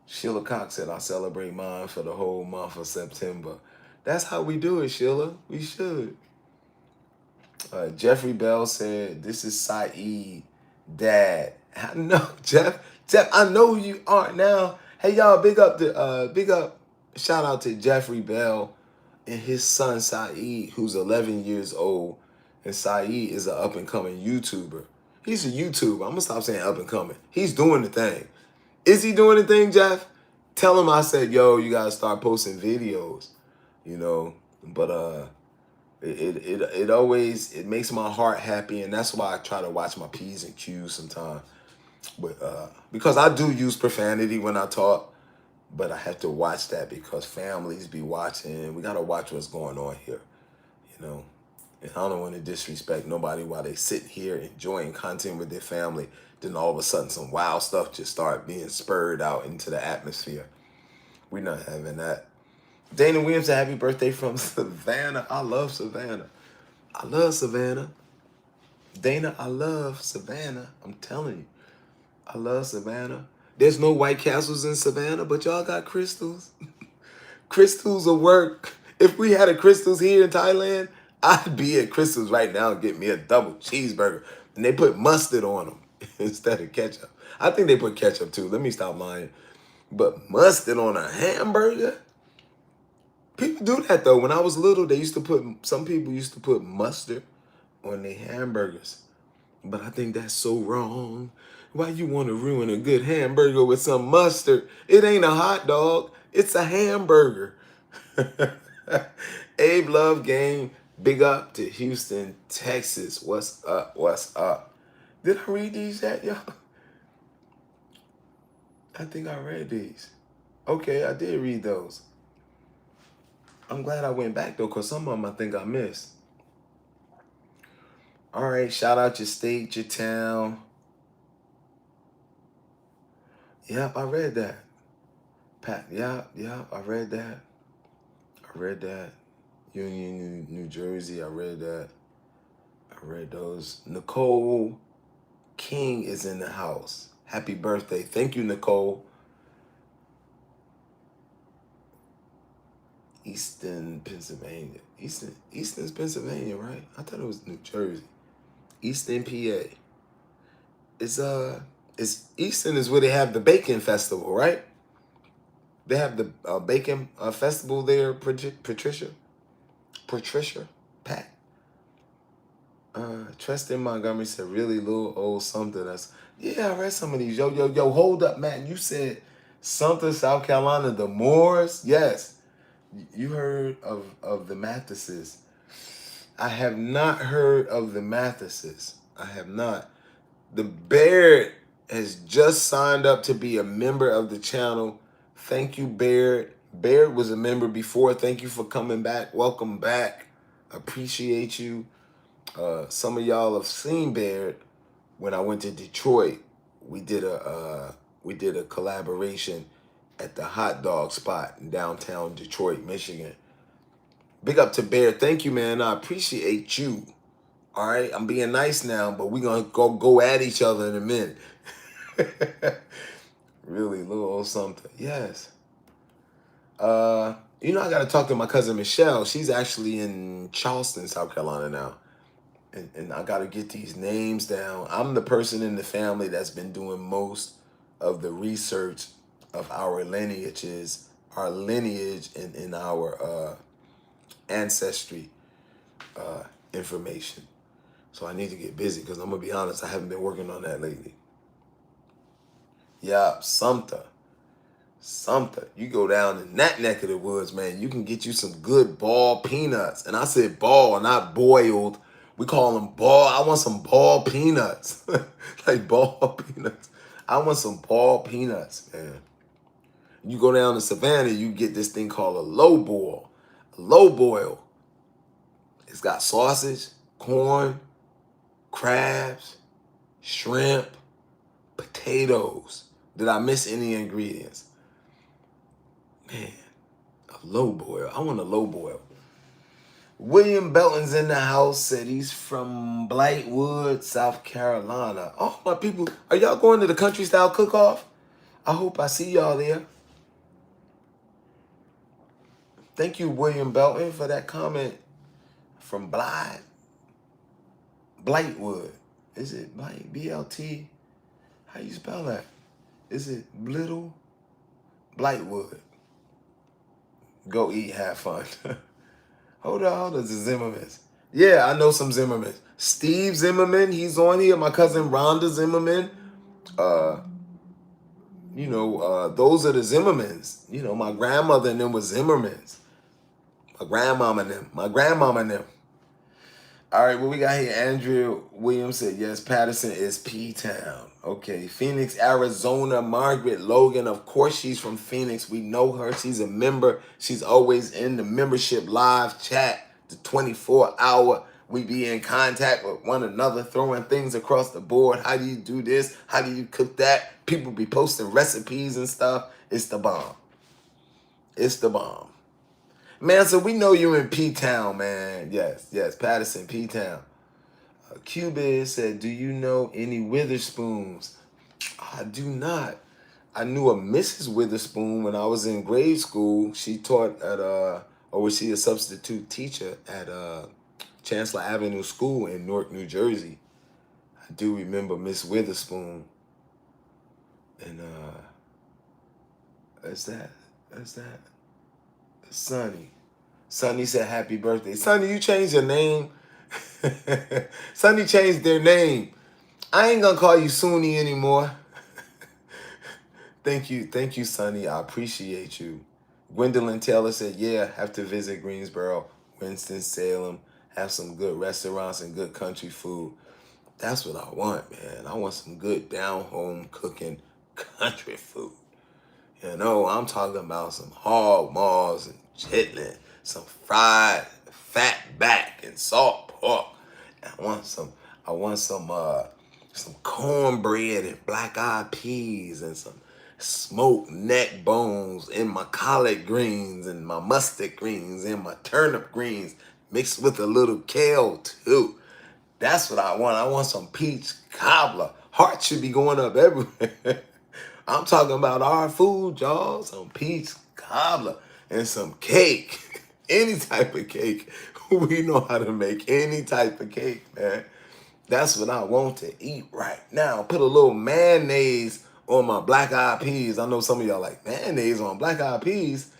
Sheila Cox said, I celebrate mine for the whole month of September. That's how we do it, Sheila. We should. Jeffrey Bell said, this is Saeed, Dad. I know, Jeff, I know who you are now. Hey, y'all, big up, shout out to Jeffrey Bell and his son, Saeed, who's 11 years old. And Saeed is an up-and-coming YouTuber. He's a YouTuber. I'm going to stop saying up-and-coming. He's doing the thing. Is he doing the thing, Jeff? Tell him I said, yo, you got to start posting videos, you know. But it always, it makes my heart happy. And that's why I try to watch my P's and Q's sometimes. But because I do use profanity when I talk. But I have to watch that because families be watching. We got to watch what's going on here, you know. And I don't want to disrespect nobody while they sit here enjoying content with their family. Then all of a sudden some wild stuff just start being spurred out into the atmosphere. We're not having that. Dana Williams, a happy birthday from Savannah. I love Savannah. Dana, I love Savannah. I'm telling you. I love Savannah. There's no White Castles in Savannah, but y'all got crystals. Crystals will work. If we had a Crystals here in Thailand, I'd be at Crystals right now and get me a double cheeseburger. And they put mustard on them instead of ketchup. I think they put ketchup too. Let me stop lying. But mustard on a hamburger? People do that though. When I was little, some people used to put mustard on their hamburgers. But I think that's so wrong. Why you want to ruin a good hamburger with some mustard? It ain't a hot dog. It's a hamburger. Abe Love Game. Big up to Houston, Texas. What's up? Did I read these yet, y'all? I think I read these. Okay, I did read those. I'm glad I went back though, because some of them I think I missed. All right, shout out your state, your town. Yep, I read that. Pat, yep, I read that. I read that. Union, New Jersey, I read that. I read those. Nicole King is in the house. Happy birthday. Thank you, Nicole. Easton, Pennsylvania. Easton's Pennsylvania, right? I thought it was New Jersey. Easton, PA. It's Easton is where they have the bacon festival, right? They have the bacon festival there, Patricia, Pat. Tristan Montgomery said, really little old something. Yeah, I read some of these. Yo, hold up, man. You said something, South Carolina, the Moors? Yes. You heard of the Mathises. I have not heard of the Mathises. I have not. The Baird has just signed up to be a member of the channel. Thank you, Baird. Baird was a member before. Thank you for coming back. Welcome back. Appreciate you. Some of y'all have seen Baird when I went to Detroit. We did a collaboration at the hot dog spot in downtown Detroit, Michigan. Big up to Baird. Thank you, man. I appreciate you. All right, I'm being nice now, but we're gonna go at each other in a minute. Really, little old something. Yes. I gotta talk to my cousin Michelle. She's actually in Charleston, South Carolina now. And I gotta get these names down. I'm the person in the family that's been doing most of the research of our lineages, our lineage and our ancestry information. So I need to get busy because I'm gonna be honest, I haven't been working on that lately. Yeah, Sumter. You go down in that neck of the woods, man, you can get you some good ball peanuts. And I said ball, not boiled. We call them ball. I want some ball peanuts. Like ball peanuts. I want some ball peanuts, man. You go down to Savannah, you get this thing called a low boil. A low boil. It's got sausage, corn, crabs, shrimp, potatoes. Did I miss any ingredients? Man, a low boil. I want a low boil. William Belton's in the house, said he's from Blightwood, South Carolina. Oh, my people, are y'all going to the country style cook-off? I hope I see y'all there. Thank you, William Belton, for that comment from Blightwood. Is it Blight? BLT? How you spell that? Is it Little? Blightwood. Go eat, have fun. Hold on, the Zimmermans. Yeah, I know some Zimmermans. Steve Zimmerman, he's on here. My cousin Rhonda Zimmerman. Those are the Zimmermans. My grandmother and them was Zimmermans. My grandmama and them. All right, what we got here? Andrew Williams said, yes, Patterson is P-Town. Okay, Phoenix, Arizona. Margaret Logan, of course she's from Phoenix. We know her. She's a member. She's always in the membership live chat, the 24-hour. We be in contact with one another, throwing things across the board. How do you do this? How do you cook that? People be posting recipes and stuff. It's the bomb. It's the bomb. Man, so we know you in P-Town, man. Yes, Patterson, P-Town. Cuba said, do you know any Witherspoons? I do not. I knew a Mrs. Witherspoon when I was in grade school. She taught at, or was she a substitute teacher at Chancellor Avenue School in Newark, New Jersey. I do remember Miss Witherspoon. And that's that. Sonny. Sonny said, happy birthday. Sonny, you changed your name. Sonny changed their name. I ain't gonna call you Sunni anymore. Thank you, Sonny. I appreciate you. Gwendolyn Taylor said, yeah, have to visit Greensboro, Winston-Salem, have some good restaurants and good country food. That's what I want, man. I want some good down-home cooking country food. You know, I'm talking about some hog maws and chitlin, some fried fat back and salt pork. I want some cornbread and black eyed peas and some smoked neck bones and my collard greens and my mustard greens and my turnip greens mixed with a little kale too. That's what I want. I want some peach cobbler. Heart should be going up everywhere. I'm talking about our food, y'all. Some peach cobbler and some cake. Any type of cake. We know how to make any type of cake, man. That's what I want to eat right now. Put a little mayonnaise on my black eyed peas. I know some of y'all like mayonnaise on black eyed peas.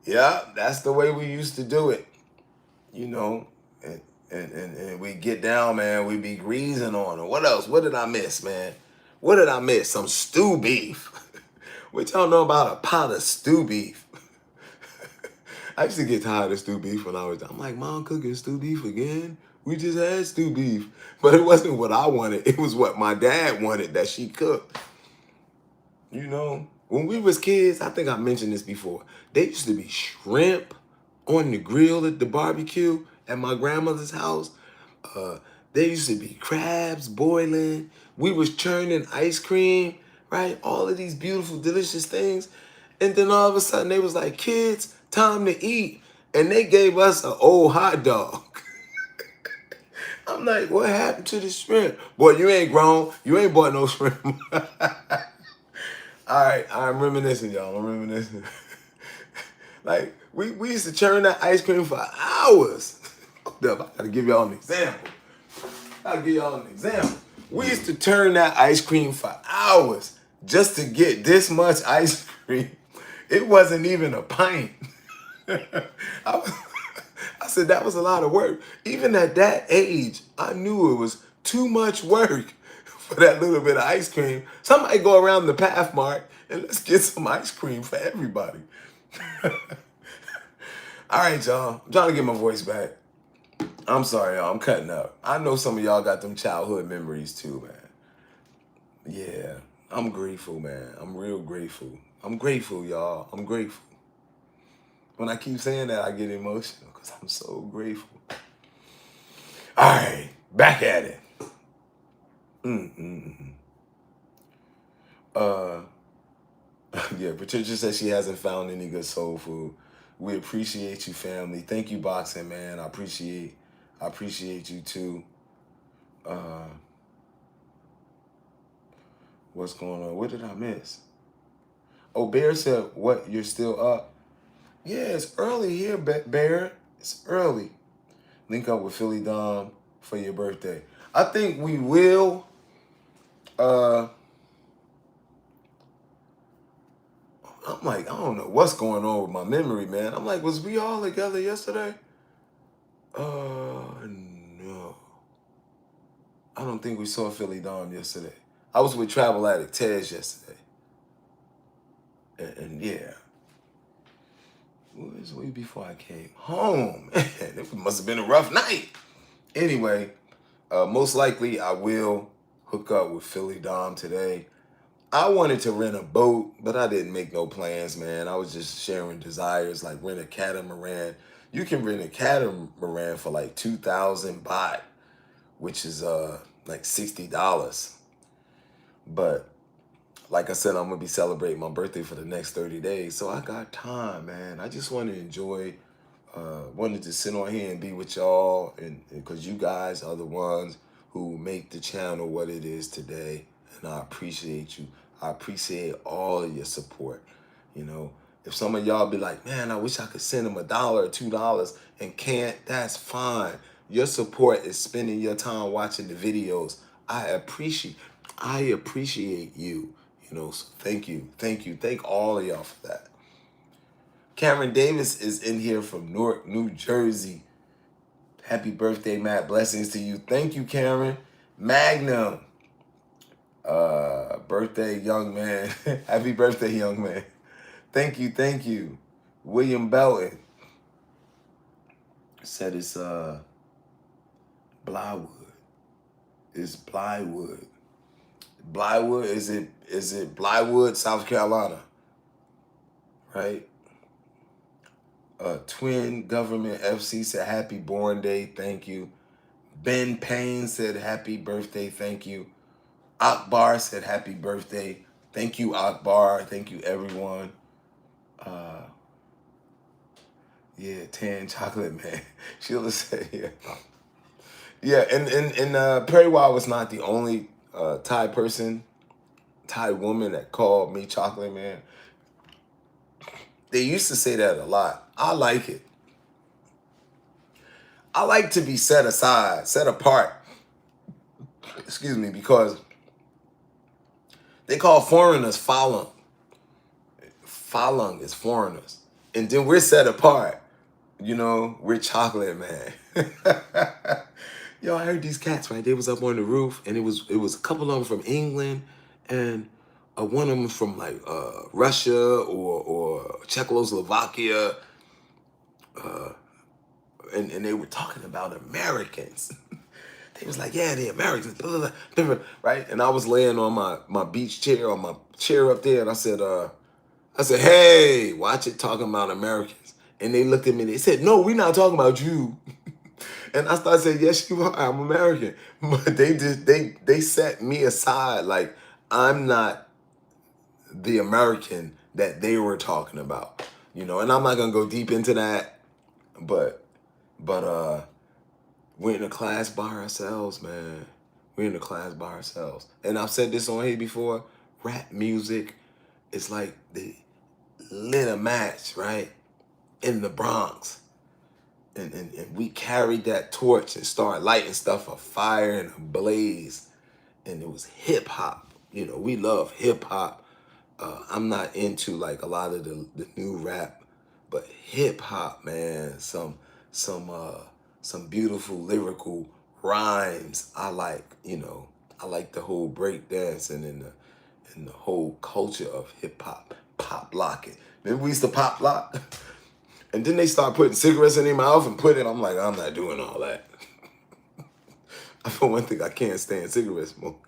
Yeah, that's the way we used to do it. You know, and we get down, man. We be greasing on it. What else? What did I miss, man? What did I miss? Some stew beef. What y'all know about a pot of stew beef? I used to get tired of stew beef when I'm like, Mom cooking stew beef again? We just had stew beef. But it wasn't what I wanted. It was what my dad wanted that she cooked. You know, when we was kids, I think I mentioned this before. They used to be shrimp on the grill at the barbecue at my grandmother's house. Uh, there used to be crabs boiling. We was churning ice cream, right? All of these beautiful, delicious things. And then all of a sudden they was like, kids, time to eat. And they gave us an old hot dog. I'm like, what happened to the shrimp? Boy, you ain't grown. You ain't bought no shrimp. All right, I'm reminiscing, y'all. I'm reminiscing. Like, we used to churn that ice cream for hours. Hold up, I gotta give y'all an example. I'll give y'all an example. We used to turn that ice cream for hours just to get this much ice cream. It wasn't even a pint. I said that was a lot of work. Even at that age, I knew it was too much work for that little bit of ice cream. Somebody go around the Pathmark and let's get some ice cream for everybody. All right, y'all. I'm trying to get my voice back. I'm sorry, y'all. I'm cutting up. I know some of y'all got them childhood memories too, man. Yeah, I'm grateful, man. I'm real grateful. I'm grateful, y'all. I'm grateful. When I keep saying that, I get emotional because I'm so grateful. All right, back at it. Uh, yeah, Patricia says she hasn't found any good soul food. We appreciate you, family. Thank you, boxing, man. I appreciate you too. What's going on? What did I miss? Oh, Bear said, what, you're still up? Yeah, it's early here, Bear. It's early. Link up with Philly Dom for your birthday. I think we will. I'm like, I don't know what's going on with my memory, man. I'm like, was we all together yesterday? No. I don't think we saw Philly Dom yesterday. I was with Travel Addict Tez yesterday. And yeah. What was the way before I came home? Man, it must have been a rough night. Anyway, most likely I will hook up with Philly Dom today. I wanted to rent a boat, but I didn't make no plans, man. I was just sharing desires, like rent a catamaran. You can rent a catamaran for like 2,000 baht, which is like $60. But like I said, I'm gonna be celebrating my birthday for the next 30 days. So I got time, man. I just want to enjoy, wanted to sit on here and be with y'all, and because you guys are the ones who make the channel what it is today. And I appreciate you. I appreciate all of your support. You know, if some of y'all be like, man, I wish I could send them $1 or $2 and can't, that's fine. Your support is spending your time watching the videos. I appreciate you. You know, so thank you. Thank all of y'all for that. Cameron Davis is in here from Newark, New Jersey. Happy birthday, Matt. Blessings to you. Thank you, Cameron. Magnum. Birthday, young man. Happy birthday, young man. Thank you. William Belton said it's Blywood. It's Blywood. Is it Blywood, South Carolina? right? Twin Government FC said happy born day, thank you. Ben Payne said happy birthday, thank you. Akbar said happy birthday. Thank you, Akbar. Thank you, everyone. Uh, yeah, Tan Chocolate Man. Sheila said, yeah. Yeah, and Perry Wild was not the only Thai person, Thai woman that called me Chocolate Man. They used to say that a lot. I like it. I like to be set aside, set apart, excuse me, because they call foreigners Falun. Falun is foreigners. And then we're set apart. You know, we're Chocolate Man. Yo, I heard these cats, right? They was up on the roof, and it was a couple of them from England, and one of them from like Russia or Czechoslovakia, and they were talking about Americans. They was like, yeah, the Americans, blah, blah, blah, blah, right? And I was laying on my beach chair, on my chair up there, and I said, hey, watch it talking about Americans. And they looked at me and they said, no, we're not talking about you. And I started saying, yes, you are. I'm American. But they set me aside like I'm not the American that they were talking about. You know, and I'm not gonna go deep into that, but we're in a class by ourselves, man. We're in a class by ourselves. And I've said this on here before, rap music is like they lit a match, right? In the Bronx. And we carried that torch and started lighting stuff afire and ablaze. And it was hip hop. You know, we love hip hop. I'm not into like a lot of the new rap, but hip hop, man, some beautiful lyrical rhymes. I like, you know, I like the whole break dancing and the whole culture of hip hop, pop locking. Remember we used to pop lock? And then they start putting cigarettes in their mouth and I'm like, I'm not doing all that. For one thing, I can't stand cigarette smoke.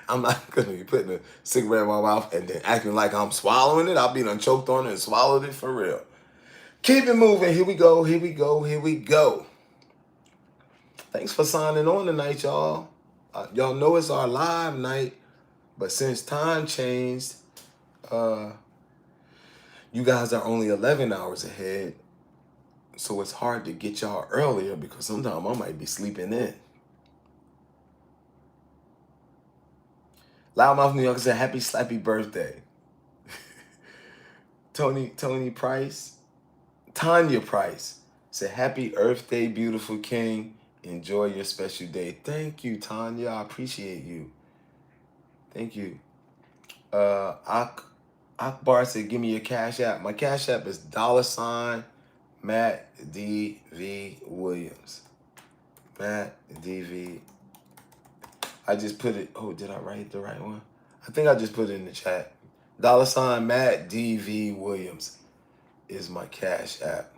I'm not gonna be putting a cigarette in my mouth and then acting like I'm swallowing it. I'll be done choked on it and swallowed it for real. Keep it moving. Here we go. Here we go. Here we go. Thanks for signing on tonight, y'all. Y'all know it's our live night, but since time changed, you guys are only 11 hours ahead. So it's hard to get y'all earlier because sometimes I might be sleeping in. Loudmouth New York said, happy slappy birthday. Tony Price, Tanya Price said, happy Earth Day, beautiful king. Enjoy your special day. Thank you, Tanya. I appreciate you. Thank you. Akbar said, give me your cash app. My cash app is $ Matt D.V. Williams. Matt D.V. I just put it, oh, did I write the right one? I think I just put it in the chat. $ Matt D.V. Williams is my cash app.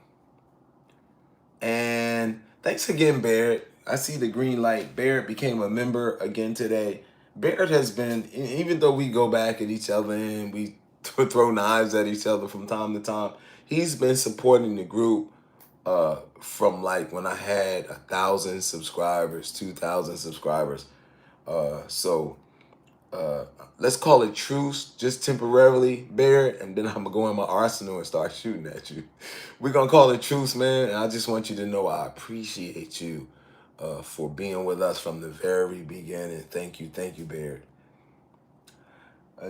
And thanks again, Barrett. I see the green light. Barrett became a member again today. Barrett has been, even though we go back at each other and we throw knives at each other from time to time, he's been supporting the group from like when I had 1,000 subscribers, 2,000 subscribers. So let's call it truce just temporarily, Barrett, and then I'm gonna go in my arsenal and start shooting at you. We're gonna call it truce, man, and I just want you to know I appreciate you for being with us from the very beginning. Thank you, Barrett.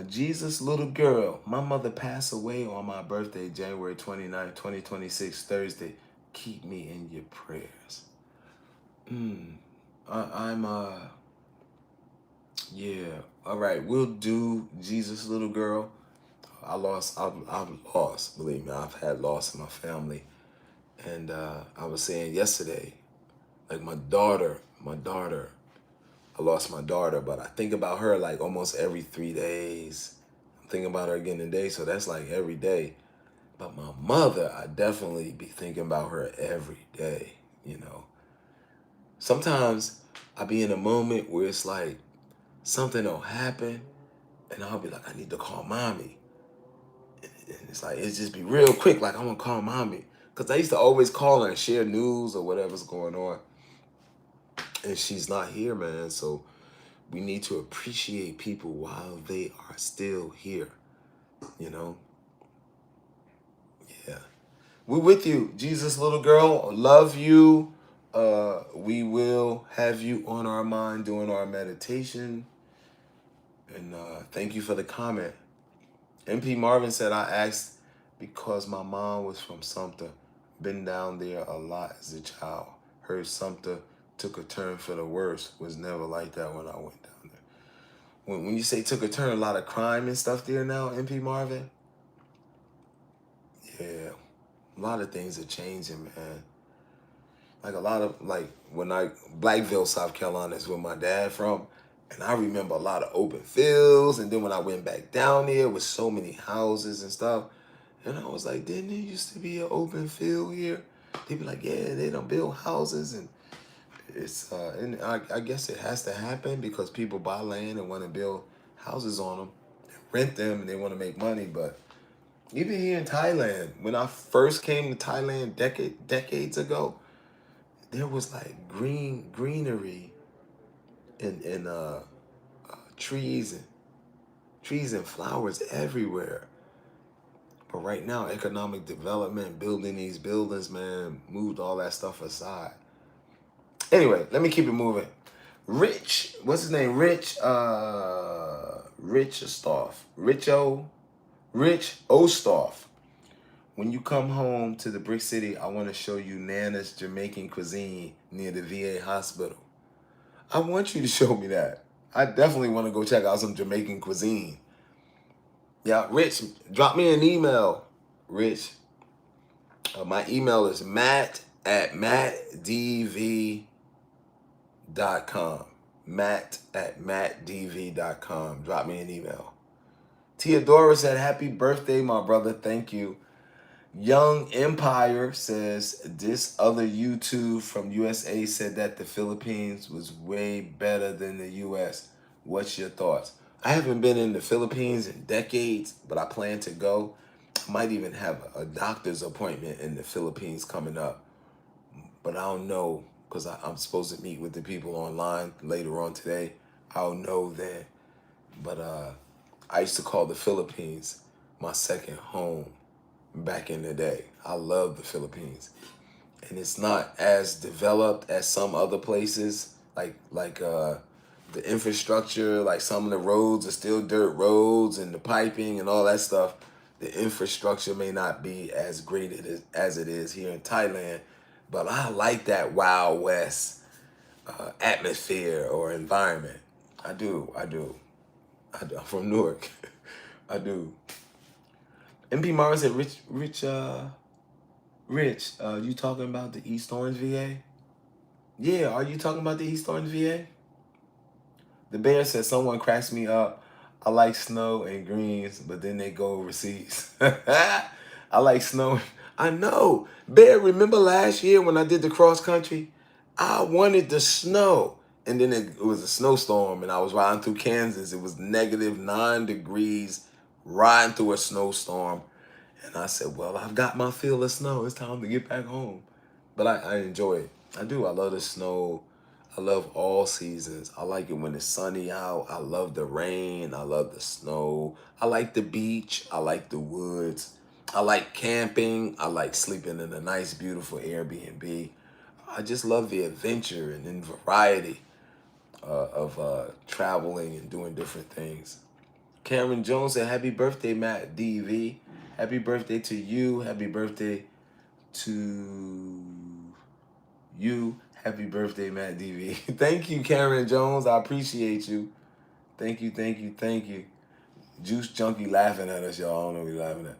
Jesus little girl, my mother passed away on my birthday, January 29th, 2026, Thursday. Keep me in your prayers. I'm yeah, all right, we'll do Jesus little girl. I've lost, believe me, I've had loss in my family. And I was saying yesterday, like my daughter, I lost my daughter, but I think about her like almost every 3 days. I'm thinking about her again today, so that's like every day. But my mother, I definitely be thinking about her every day, you know. Sometimes I be in a moment where it's like something will happen and I'll be like, I need to call mommy. And it's like, it's just be real quick. Like, I'm going to call mommy. Because I used to always call her and share news or whatever's going on. And she's not here, man. So we need to appreciate people while they are still here. You know? Yeah. We're with you, Jesus, little girl. Love you. We will have you on our mind doing our meditation. And thank you for the comment. MP Marvin said, I asked because my mom was from Sumter. Been down there a lot as a child. Heard Sumter took a turn for the worse. Was never like that when I went down there. When you say took a turn, a lot of crime and stuff there now, MP Marvin? Yeah. A lot of things are changing, man. Like a lot of, like when Blackville, South Carolina is where my dad from. And I remember a lot of open fields. And then when I went back down there with so many houses and stuff, and I was like, didn't there used to be an open field here? They'd be like, yeah, they don't build houses. And it's, and I guess it has to happen because people buy land and want to build houses on them, rent them, and they want to make money. But even here in Thailand, when I first came to Thailand decades ago, there was like greenery and trees and flowers everywhere. But right now, economic development, building these buildings, man, moved all that stuff aside. Anyway, let me keep it moving. Rich, what's his name? Rich Ostoff. When you come home to the Brick City, I want to show you Nana's Jamaican cuisine near the VA hospital. I want you to show me that. I definitely want to go check out some Jamaican cuisine. Yeah, Rich, drop me an email, Rich. My email is matt@mattdv.com. matt@mattdv.com. Drop me an email. Theodora said, happy birthday, my brother. Thank you. Young Empire says, this other YouTube from USA said that the Philippines was way better than the US. What's your thoughts? I haven't been in the Philippines in decades, but I plan to go. I might even have a doctor's appointment in the Philippines coming up. But I don't know, because I'm supposed to meet with the people online later on today. I don't know then. But I used to call the Philippines my second home back in the day. I love the Philippines. And it's not as developed as some other places, like the infrastructure, like some of the roads are still dirt roads and the piping and all that stuff. The infrastructure may not be as great as it is here in Thailand, but I like that Wild West atmosphere or environment. I do. I'm from Newark. I do. MP Mara said, Rich, you talking about the East Orange VA? Yeah, are you talking about the East Orange VA? The bear said, someone cracks me up. I like snow and greens, but then they go overseas. I like snow. I know. Bear, remember last year when I did the cross country? I wanted the snow. And then it was a snowstorm and I was riding through Kansas. It was -9 degrees, riding through a snowstorm. And I said, well, I've got my fill of snow. It's time to get back home. But I enjoy it. I do. I love the snow. I love all seasons. I like it when it's sunny out. I love the rain. I love the snow. I like the beach. I like the woods. I like camping. I like sleeping in a nice, beautiful Airbnb. I just love the adventure and then variety of traveling and doing different things. Cameron Jones said, happy birthday, Matt DV. Happy birthday to you. Happy birthday to you. Happy birthday, Matt DV. Thank you, Cameron Jones. I appreciate you. Thank you. Juice Junkie laughing at us, y'all. I don't know what he's laughing at.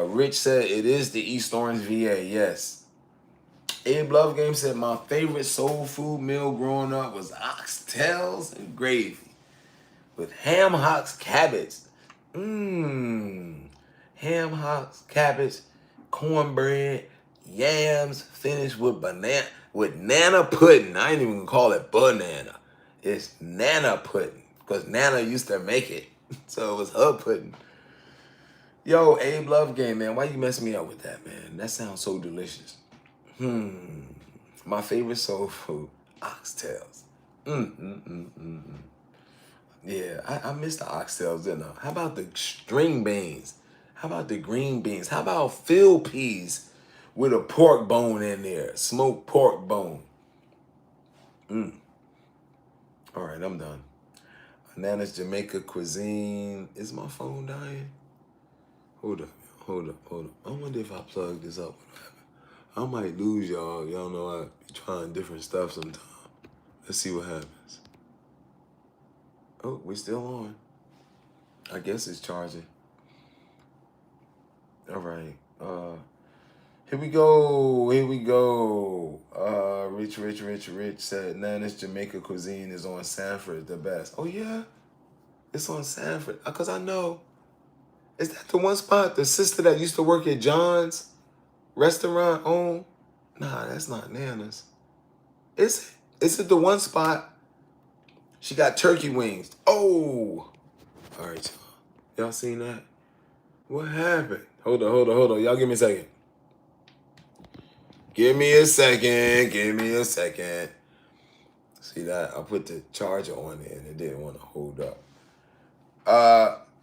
Rich said, it is the East Orange VA. Yes. Abe Love Game said, my favorite soul food meal growing up was oxtails and gravy with ham hocks cabbage. Ham hocks, cabbage, cornbread, yams, finished with nana pudding. I ain't even gonna call it banana. It's nana pudding because Nana used to make it. So it was her pudding. Yo, Abe Love Game, man. Why you messing me up with that, man? That sounds so delicious. My favorite soul food, oxtails. Yeah, I miss the oxtails, didn't I? How about the string beans? How about the green beans? How about field peas with a pork bone in there? Smoked pork bone. All right, I'm done. Nana's Jamaica cuisine. Is my phone dying? Hold up, hold up. I wonder if I plug this up. I might lose y'all. Y'all know I be trying different stuff sometimes. Let's see what happens. Oh, we still on. I guess it's charging. All right. Here we go. Here we go. Rich said Nana's Jamaica cuisine is on Sanford, the best. Oh yeah? It's on Sanford. Cause I know. Is that the one spot? The sister that used to work at John's restaurant own? Nah, that's not Nana's. Is it? Is it the one spot? She got turkey wings. Oh! Alright, y'all. Y'all seen that? What happened? Hold on. Y'all give me a second. Give me a second. See that? I put the charger on there and it didn't want to hold up.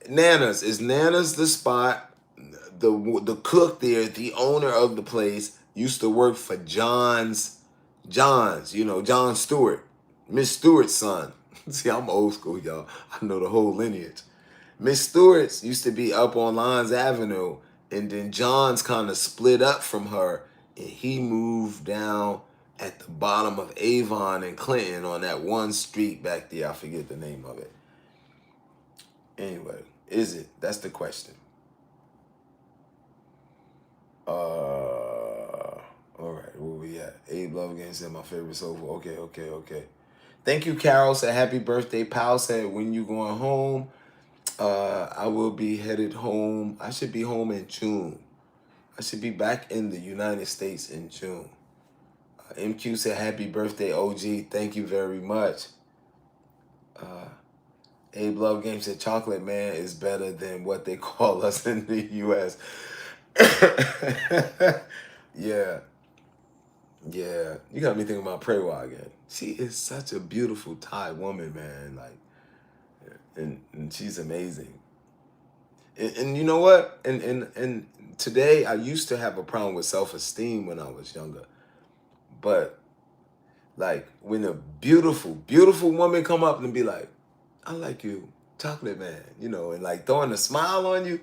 Nana's. Is Nana's the spot? The cook there, the owner of the place, used to work for John's, you know, John Stewart, Miss Stewart's son. See, I'm old school, y'all. I know the whole lineage. Miss Stewart's used to be up on Lyons Avenue, and then John's kind of split up from her, and he moved down at the bottom of Avon and Clinton on that one street back there. I forget the name of it. Anyway, is it? That's the question. All right, where we at? Abe Love Game said my favorite soul food. Okay. Thank you, Carol. Said happy birthday. Pal said when you going home? I will be headed home. I should be home in June. I should be back in the United States in June. MQ said happy birthday, OG. Thank you very much. Abe Love Game said chocolate man is better than what they call us in the U.S. Yeah. You got me thinking about Prewa again. She is such a beautiful Thai woman, man. Like, and she's amazing. And you know what? And today I used to have a problem with self-esteem when I was younger. But like when a beautiful woman come up and be like, I like you, chocolate man, you know, and like throwing a smile on you,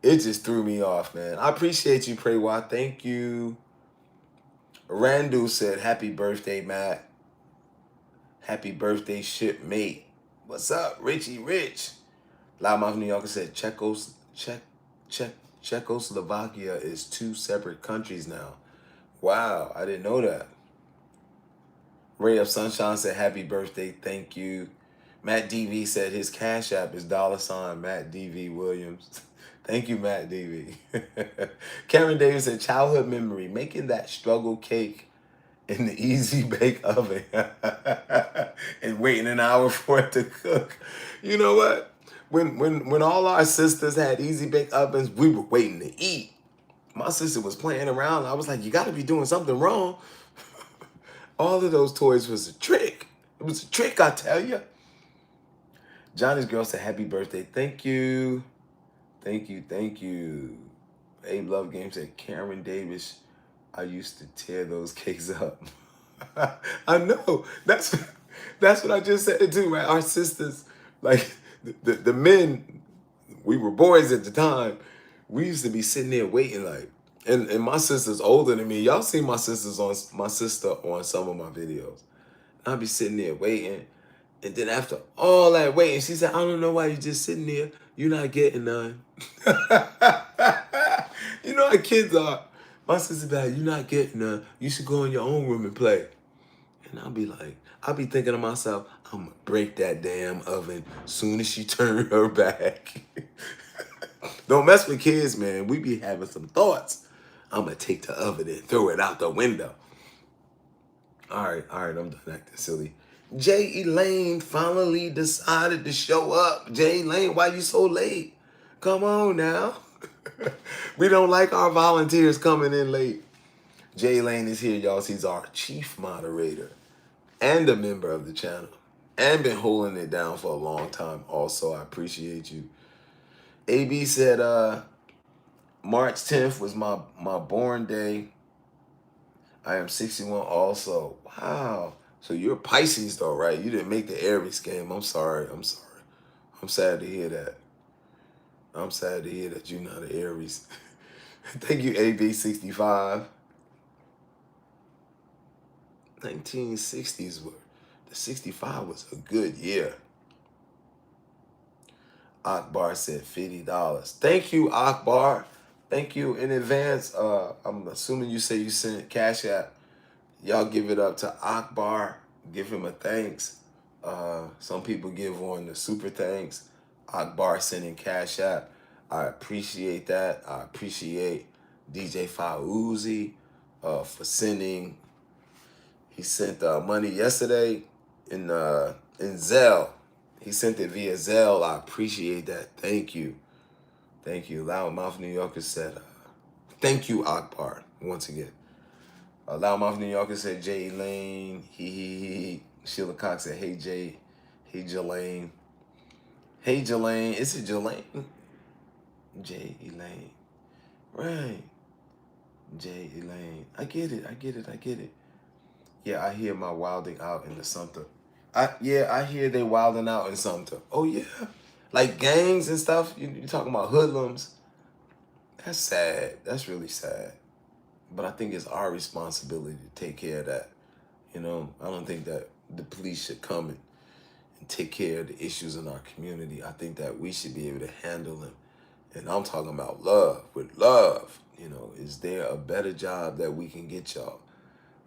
it just threw me off, man. I appreciate you, Prewa. Thank you. Randu said, happy birthday, Matt. Happy birthday, shipmate. What's up, Richie Rich? Loudmouth New Yorker said, Czechoslovakia is 2 separate countries now. Wow, I didn't know that. Ray of Sunshine said, happy birthday, thank you. Matt DV said his cash app is $ Matt DV Williams. Thank you, Matt DV. Karen Davis said, childhood memory, making that struggle cake in the easy bake oven and waiting an hour for it to cook. You know what? When all our sisters had easy bake ovens, we were waiting to eat. My sister was playing around. I was like, you got to be doing something wrong. All of those toys was a trick. It was a trick, I tell you. Johnny's girl said, happy birthday. Thank you. Thank you. Abe Love Game said, Karen Davis, I used to tear those cakes up. I know. That's what I just said too, right? Our sisters, like the men, we were boys at the time. We used to be sitting there waiting, like, and my sister's older than me. Y'all see my sister on some of my videos. I'd be sitting there waiting. And then after all that waiting, she said, I don't know why you're just sitting there. You're not getting none. You know how kids are. My sister be like, you're not getting none. You should go in your own room and play. And I'll be thinking to myself, I'm going to break that damn oven soon as she turn her back. Don't mess with kids, man. We be having some thoughts. I'm going to take the oven and throw it out the window. All right, I'm done acting silly. Jay Elaine finally decided to show up. Jay Elaine, why you so late? Come on now. We don't like our volunteers coming in late. Jay Lane is here, y'all. He's our chief moderator and a member of the channel and been holding it down for a long time. Also, I appreciate you. AB said March 10th was my born day. I am 61 also. Wow. So you're Pisces though, right? You didn't make the Aries game. I'm sorry. I'm sorry. I'm sad to hear that. I'm sad to hear that you're not an Aries. Thank you, AB65. 1960s were, the 65 was a good year. Akbar said $50. Thank you, Akbar. Thank you in advance. I'm assuming you say you sent Cash App. Y'all give it up to Akbar. Give him a thanks. Some people give on the super thanks. Akbar sending Cash App. I appreciate that. I appreciate DJ Fauzi for sending. He sent money yesterday in Zelle. He sent it via Zelle. I appreciate that. Thank you. Thank you. Loudmouth New Yorker said, thank you, Akbar, once again. Loudmouth New Yorker said, Jay Lane. He. Sheila Cox said, hey, Jay. Hey, Jelaine. Hey, Jelaine. Is it Jelaine? Jay Elaine. Right. Jay Elaine. I get it. I get it. I get it. Yeah, I hear my wilding out in the Sumter. I hear they wilding out in Sumter. Oh, yeah. Like gangs and stuff. You talking about hoodlums. That's sad. That's really sad. But I think it's our responsibility to take care of that. You know, I don't think that the police should come and take care of the issues in our community. I think that we should be able to handle them. And I'm talking about love, with love. You know, is there a better job that we can get y'all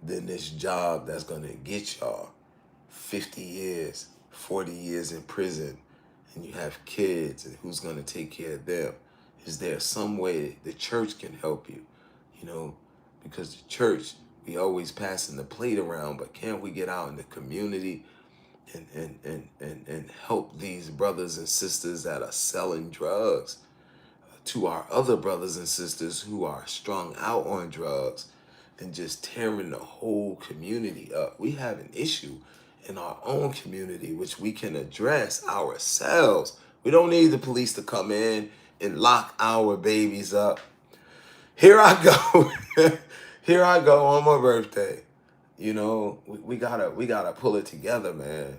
than this job that's going to get y'all 50 years, 40 years in prison, and you have kids, and who's going to take care of them? Is there some way the church can help you? You know, because the church, we always passing the plate around, but can't we get out in the community and help these brothers and sisters that are selling drugs to our other brothers and sisters who are strung out on drugs and just tearing the whole community up? We have an issue in our own community which we can address ourselves. We don't need the police to come in and lock our babies up. Here I go. Here I go on my birthday. You know, we gotta pull it together, man.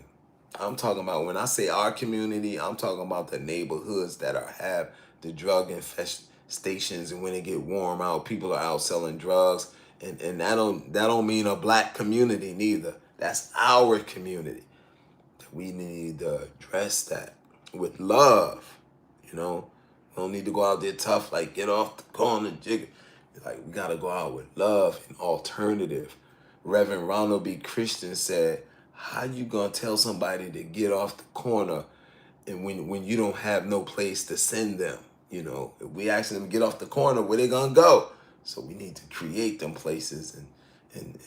I'm talking about, when I say our community, I'm talking about the neighborhoods that have the drug infestations, and when it get warm out, people are out selling drugs, and that don't mean a black community neither. That's our community. We need to address that with love. You know, we don't need to go out there tough, like get off the corner, jigger. Like, we gotta go out with love and alternative. Reverend Ronald B. Christian said, how you gonna tell somebody to get off the corner and when you don't have no place to send them? You know, if we ask them to get off the corner, where they gonna go? So we need to create them places, and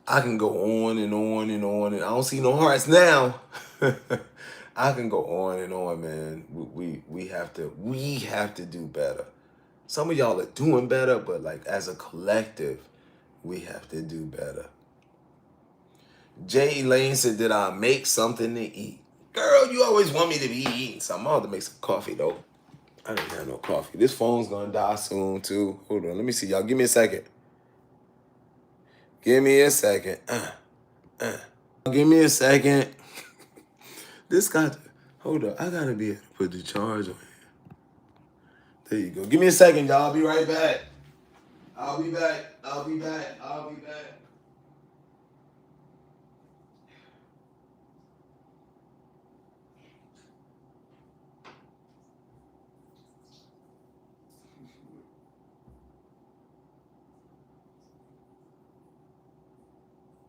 I can go on and on and on, and I don't see no hearts now. I can go on and on, man. We have to do better. Some of y'all are doing better, but like as a collective, we have to do better. Jay Lane said, did I make something to eat? Girl, you always want me to be eating something. I'm about to make some coffee, though. I didn't have no coffee. This phone's going to die soon, too. Hold on. Let me see, y'all. Give me a second. Give me a second. Give me a second. This got to... Hold up. I got to be able to put the charge on here. There you go. Give me a second, y'all. I'll be right back. I'll be back.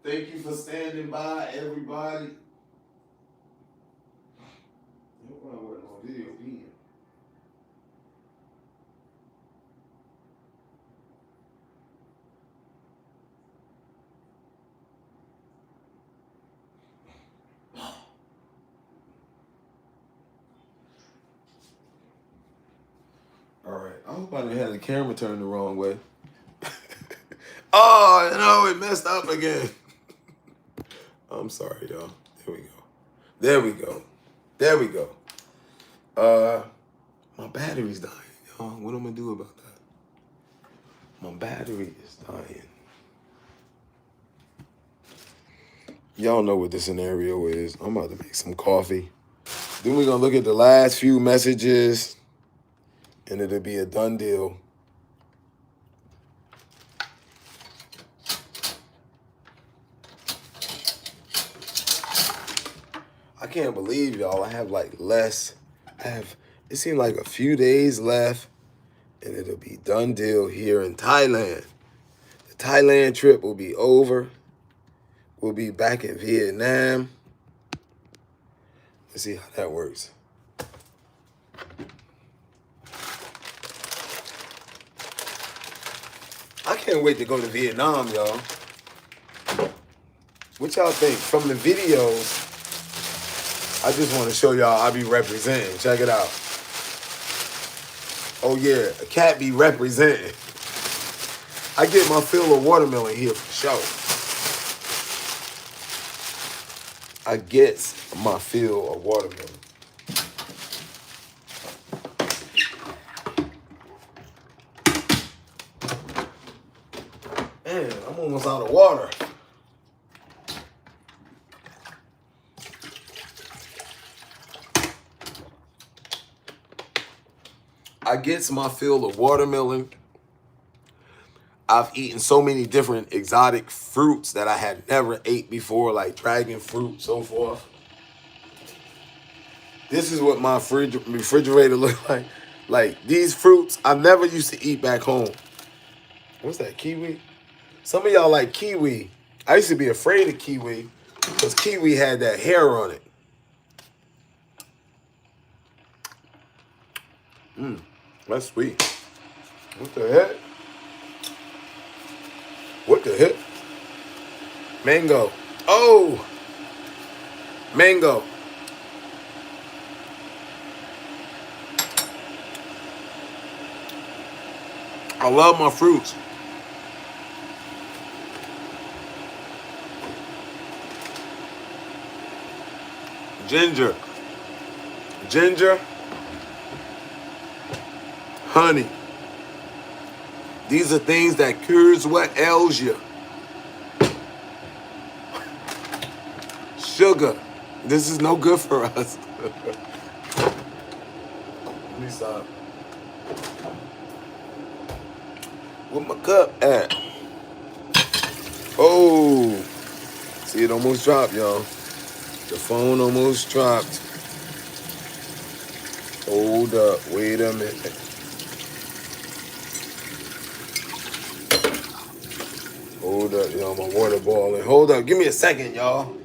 Thank you for standing by, everybody. hope I didn't have the camera turned the wrong way. Oh, no, it messed up again. I'm sorry, y'all. There we go. There we go. There we go. My battery's dying, y'all. What am I gonna do about that? My battery is dying. Y'all know what the scenario is. I'm about to make some coffee. Then we're gonna look at the last few messages, and it'll be a done deal. I can't believe, y'all, I have like it seemed like a few days left, and it'll be done deal here in Thailand. The Thailand trip will be over. We'll be back in Vietnam. Let's see how that works. I can't wait to go to Vietnam, y'all. What y'all think? From the videos, I just want to show y'all I be representing. Check it out. Oh yeah, a cat be representing. I get my fill of watermelon here for sure. I get my fill of watermelon. Man, I'm almost out of water. I get my fill of watermelon. I've eaten so many different exotic fruits that I had never ate before, like dragon fruit, so forth. This is what my refrigerator look like. Like these fruits I never used to eat back home. What's that, kiwi? Some of y'all like kiwi. I used to be afraid of kiwi because kiwi had that hair on it. That's sweet. What the heck? What the heck? Mango. Oh! Mango. I love my fruits. Ginger. Ginger. Honey. These are things that cures what ails you. Sugar. This is no good for us. Let me stop. Where my cup at? Oh. See, it almost dropped, y'all. The phone almost dropped. Hold up. Wait a minute. Hold up, y'all. My water boiling. Hold up. Give me a second, y'all.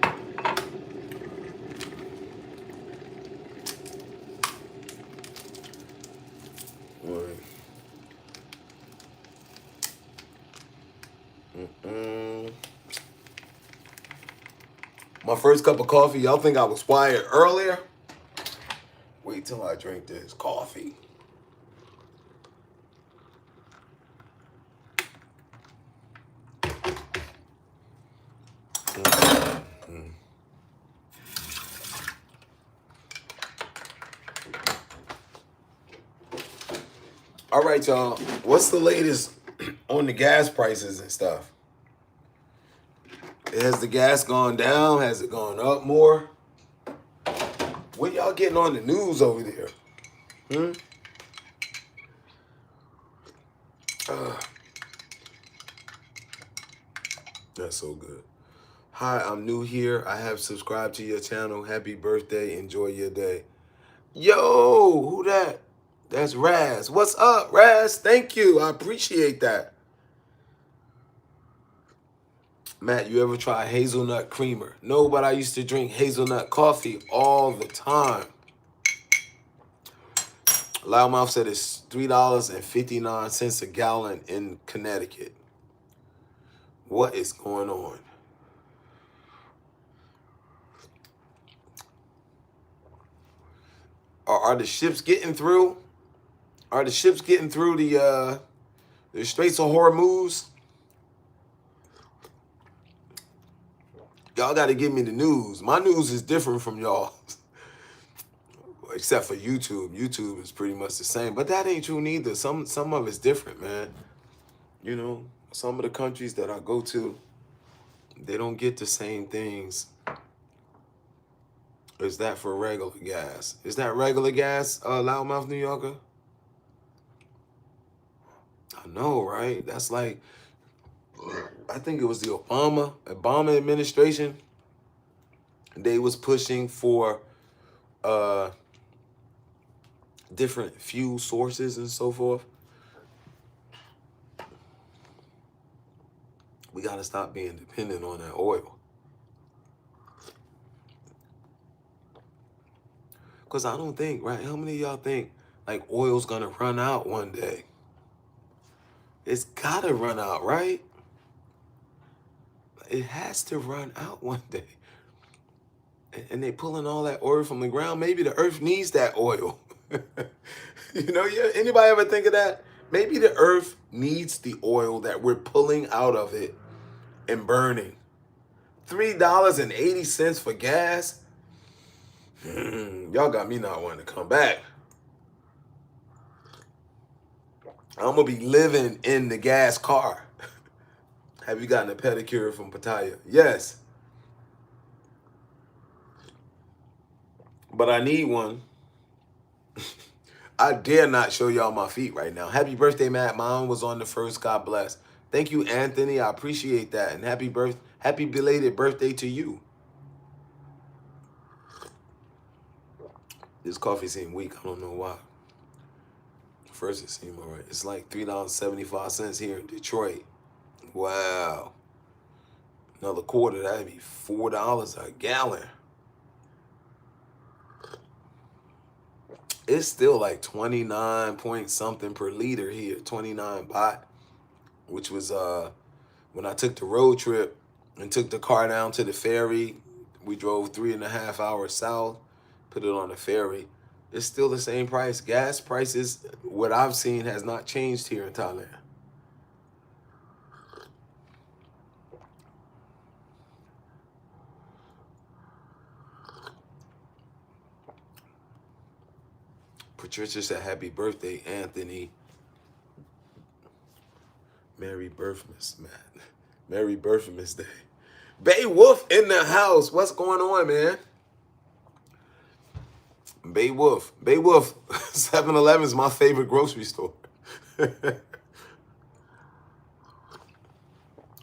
My first cup of coffee, y'all think I was quiet earlier? Wait till I drink this coffee. All right, y'all. What's the latest on the gas prices and stuff? Has the gas gone down? Has it gone up more? What y'all getting on the news over there? That's so good. Hi, I'm new here. I have subscribed to your channel. Happy birthday. Enjoy your day. Yo, who that? That's Raz. What's up, Raz? Thank you. I appreciate that. Matt, you ever try hazelnut creamer? No, but I used to drink hazelnut coffee all the time. Loudmouth said it's $3.59 a gallon in Connecticut. What is going on? Are the ships getting through? Are the ships getting through the Straits of Hormuz? Y'all got to give me the news. My news is different from y'all, except for YouTube. YouTube is pretty much the same, but that ain't true neither. Some of it's different, man. You know, some of the countries that I go to, they don't get the same things. Is that for regular gas? Is that regular gas, Loudmouth New Yorker? I know, right? That's like, I think it was the Obama administration. They was pushing for uh, different fuel sources and so forth. We got to stop being dependent on that oil. Because I don't think, right? How many of y'all think like oil's going to run out one day? It's got to run out, right? It has to run out one day. And they pulling all that oil from the ground. Maybe the earth needs that oil. You know, yeah, anybody ever think of that? Maybe the earth needs the oil that we're pulling out of it and burning. $3.80 for gas. Y'all got me not wanting to come back. I'm gonna be living in the gas car. Have you gotten a pedicure from Patio? Yes. But I need one. I dare not show y'all my feet right now. Happy birthday, Matt. Mine was on the first. God bless. Thank you, Anthony. I appreciate that. And happy belated birthday to you. This coffee seemed weak. I don't know why. First, it seemed all right. It's like $3.75 here in Detroit. Wow. Another quarter, that'd be $4 a gallon. It's still like 29 point something per liter here, 29 baht, which was when I took the road trip and took the car down to the ferry. We drove 3.5 hours south, put it on the ferry. It's still the same price. Gas prices, what I've seen, has not changed here in Thailand. Patricia said, happy birthday, Anthony. Merry Birthmas, man. Merry Birthmas Day. Bay Wolf in the house. What's going on, man? Bay Wolf. 7-Eleven is my favorite grocery store.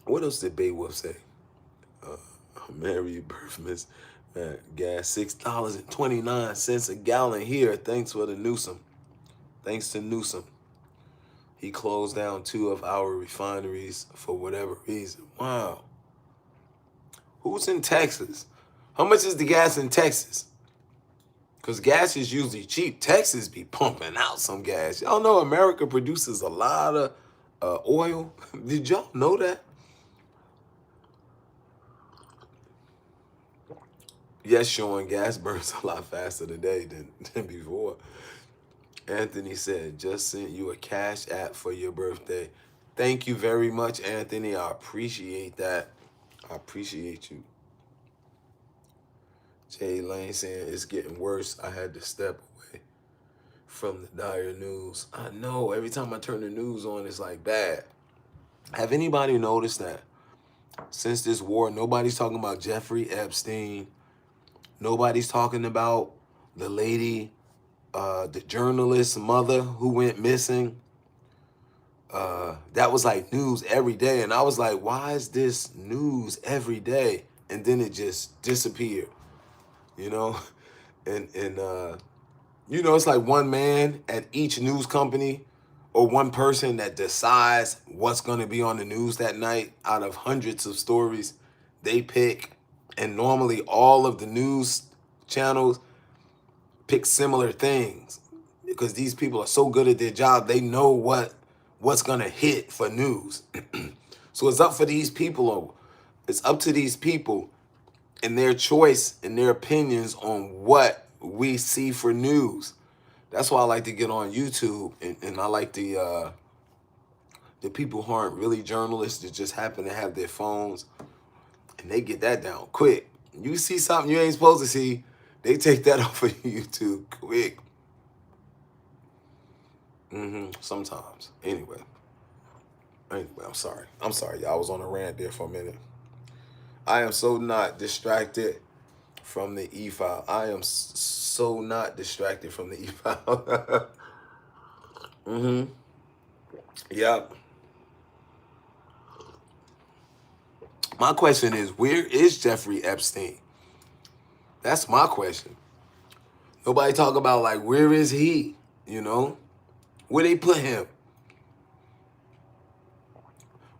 What else did Bay Wolf say? Merry Birthmas. Gas $6.29 a gallon here. Thanks for the Newsom. Thanks to Newsom. He closed down 2 of our refineries for whatever reason. Wow. Who's in Texas? How much is the gas in Texas? Because gas is usually cheap. Texas be pumping out some gas. Y'all know America produces a lot of oil. Did y'all know that? Yes, Sean, gas burns a lot faster today than before. Anthony said, just sent you a cash app for your birthday. Thank you very much, Anthony. I appreciate that. I appreciate you. Jay Lane saying, it's getting worse. I had to step away from the dire news. I know. Every time I turn the news on, it's like bad. Have anybody noticed that since this war, nobody's talking about Jeffrey Epstein? Nobody's talking about the lady, the journalist's mother who went missing. That was like news every day. And I was like, why is this news every day? And then it just disappeared, you know? And you know, it's like one man at each news company or one person that decides what's going to be on the news that night out of hundreds of stories they pick. And normally all of the news channels pick similar things because these people are so good at their job. They know what's going to hit for news. So it's up for these people. It's up to these people and their choice and their opinions on what we see for news. That's why I like to get on YouTube, and I like the people who aren't really journalists that just happen to have their phones, and they get that down quick. You see something you ain't supposed to see, they take that off of YouTube quick. Sometimes. Anyway, I'm sorry. I'm sorry, y'all. I was on a rant there for a minute. I am so not distracted from the e-file. I am so not distracted from the e-file. Yep. My question is, where is Jeffrey Epstein? That's my question. Nobody talk about, like, where is he? You know? Where they put him?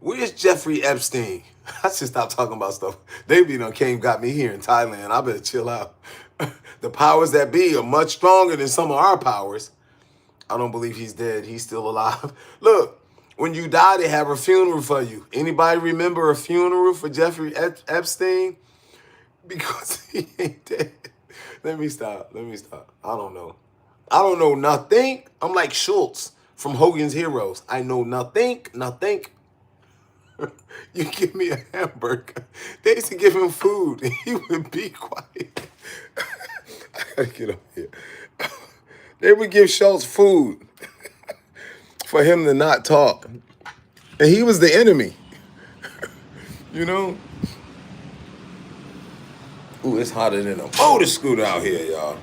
Where's Jeffrey Epstein? I should stop talking about stuff. They got me here in Thailand. I better chill out. The powers that be are much stronger than some of our powers. I don't believe he's dead. He's still alive. Look, when you die, they have a funeral for you. Anybody remember a funeral for Jeffrey Epstein? Because he ain't dead. Let me stop. I don't know. I don't know nothing. I'm like Schultz from Hogan's Heroes. I know nothing. You give me a hamburger. They used to give him food, and he would be quiet. I gotta get up here. They would give Schultz food for him to not talk. And he was the enemy. You know? Ooh, it's hotter than a motor scooter out here, y'all.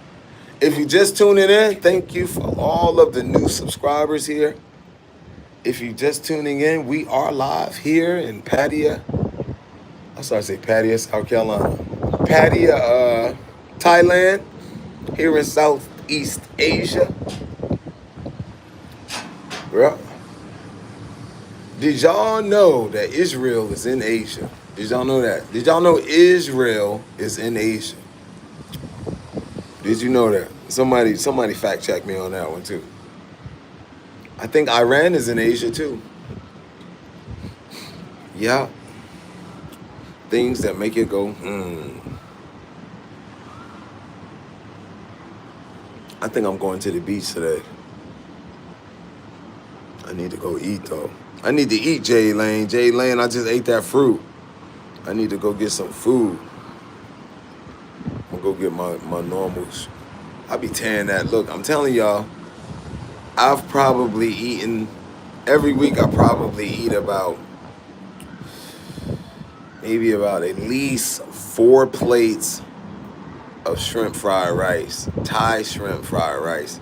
If you just tuning in, thank you for all of the new subscribers here. If you just tuning in, we are live here in Patio. I started to say Patio, South Carolina. Patio, Thailand, here in Southeast Asia. Well, did y'all know that Israel is in Asia? Did y'all know that? Did y'all know Israel is in Asia? Did you know that? Somebody fact check me on that one too. I think Iran is in Asia too. Yeah. Things that make it go, I think I'm going to the beach today. I need to go eat though. I need to eat, Jay Lane. Jay Lane, I just ate that fruit. I need to go get some food. I'm gonna go get my normals. I be tearing that. Look, I'm telling y'all, I've probably eaten, every week I probably eat maybe about at least 4 plates of shrimp fried rice, Thai shrimp fried rice.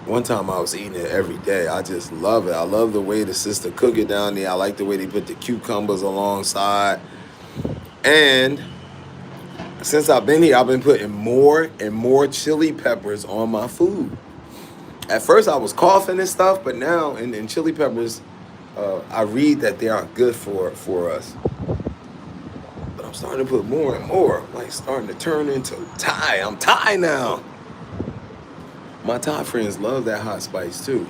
One time I was eating it every day. I just love it. I love the way the sister cook it down there. I like the way they put the cucumbers alongside. And since I've been here, I've been putting more and more chili peppers on my food. At first I was coughing and stuff, but now in chili peppers, I read that they are good for us. But I'm starting to put more and more. I'm like starting to turn into Thai. I'm Thai now. My Thai friends love that hot spice too.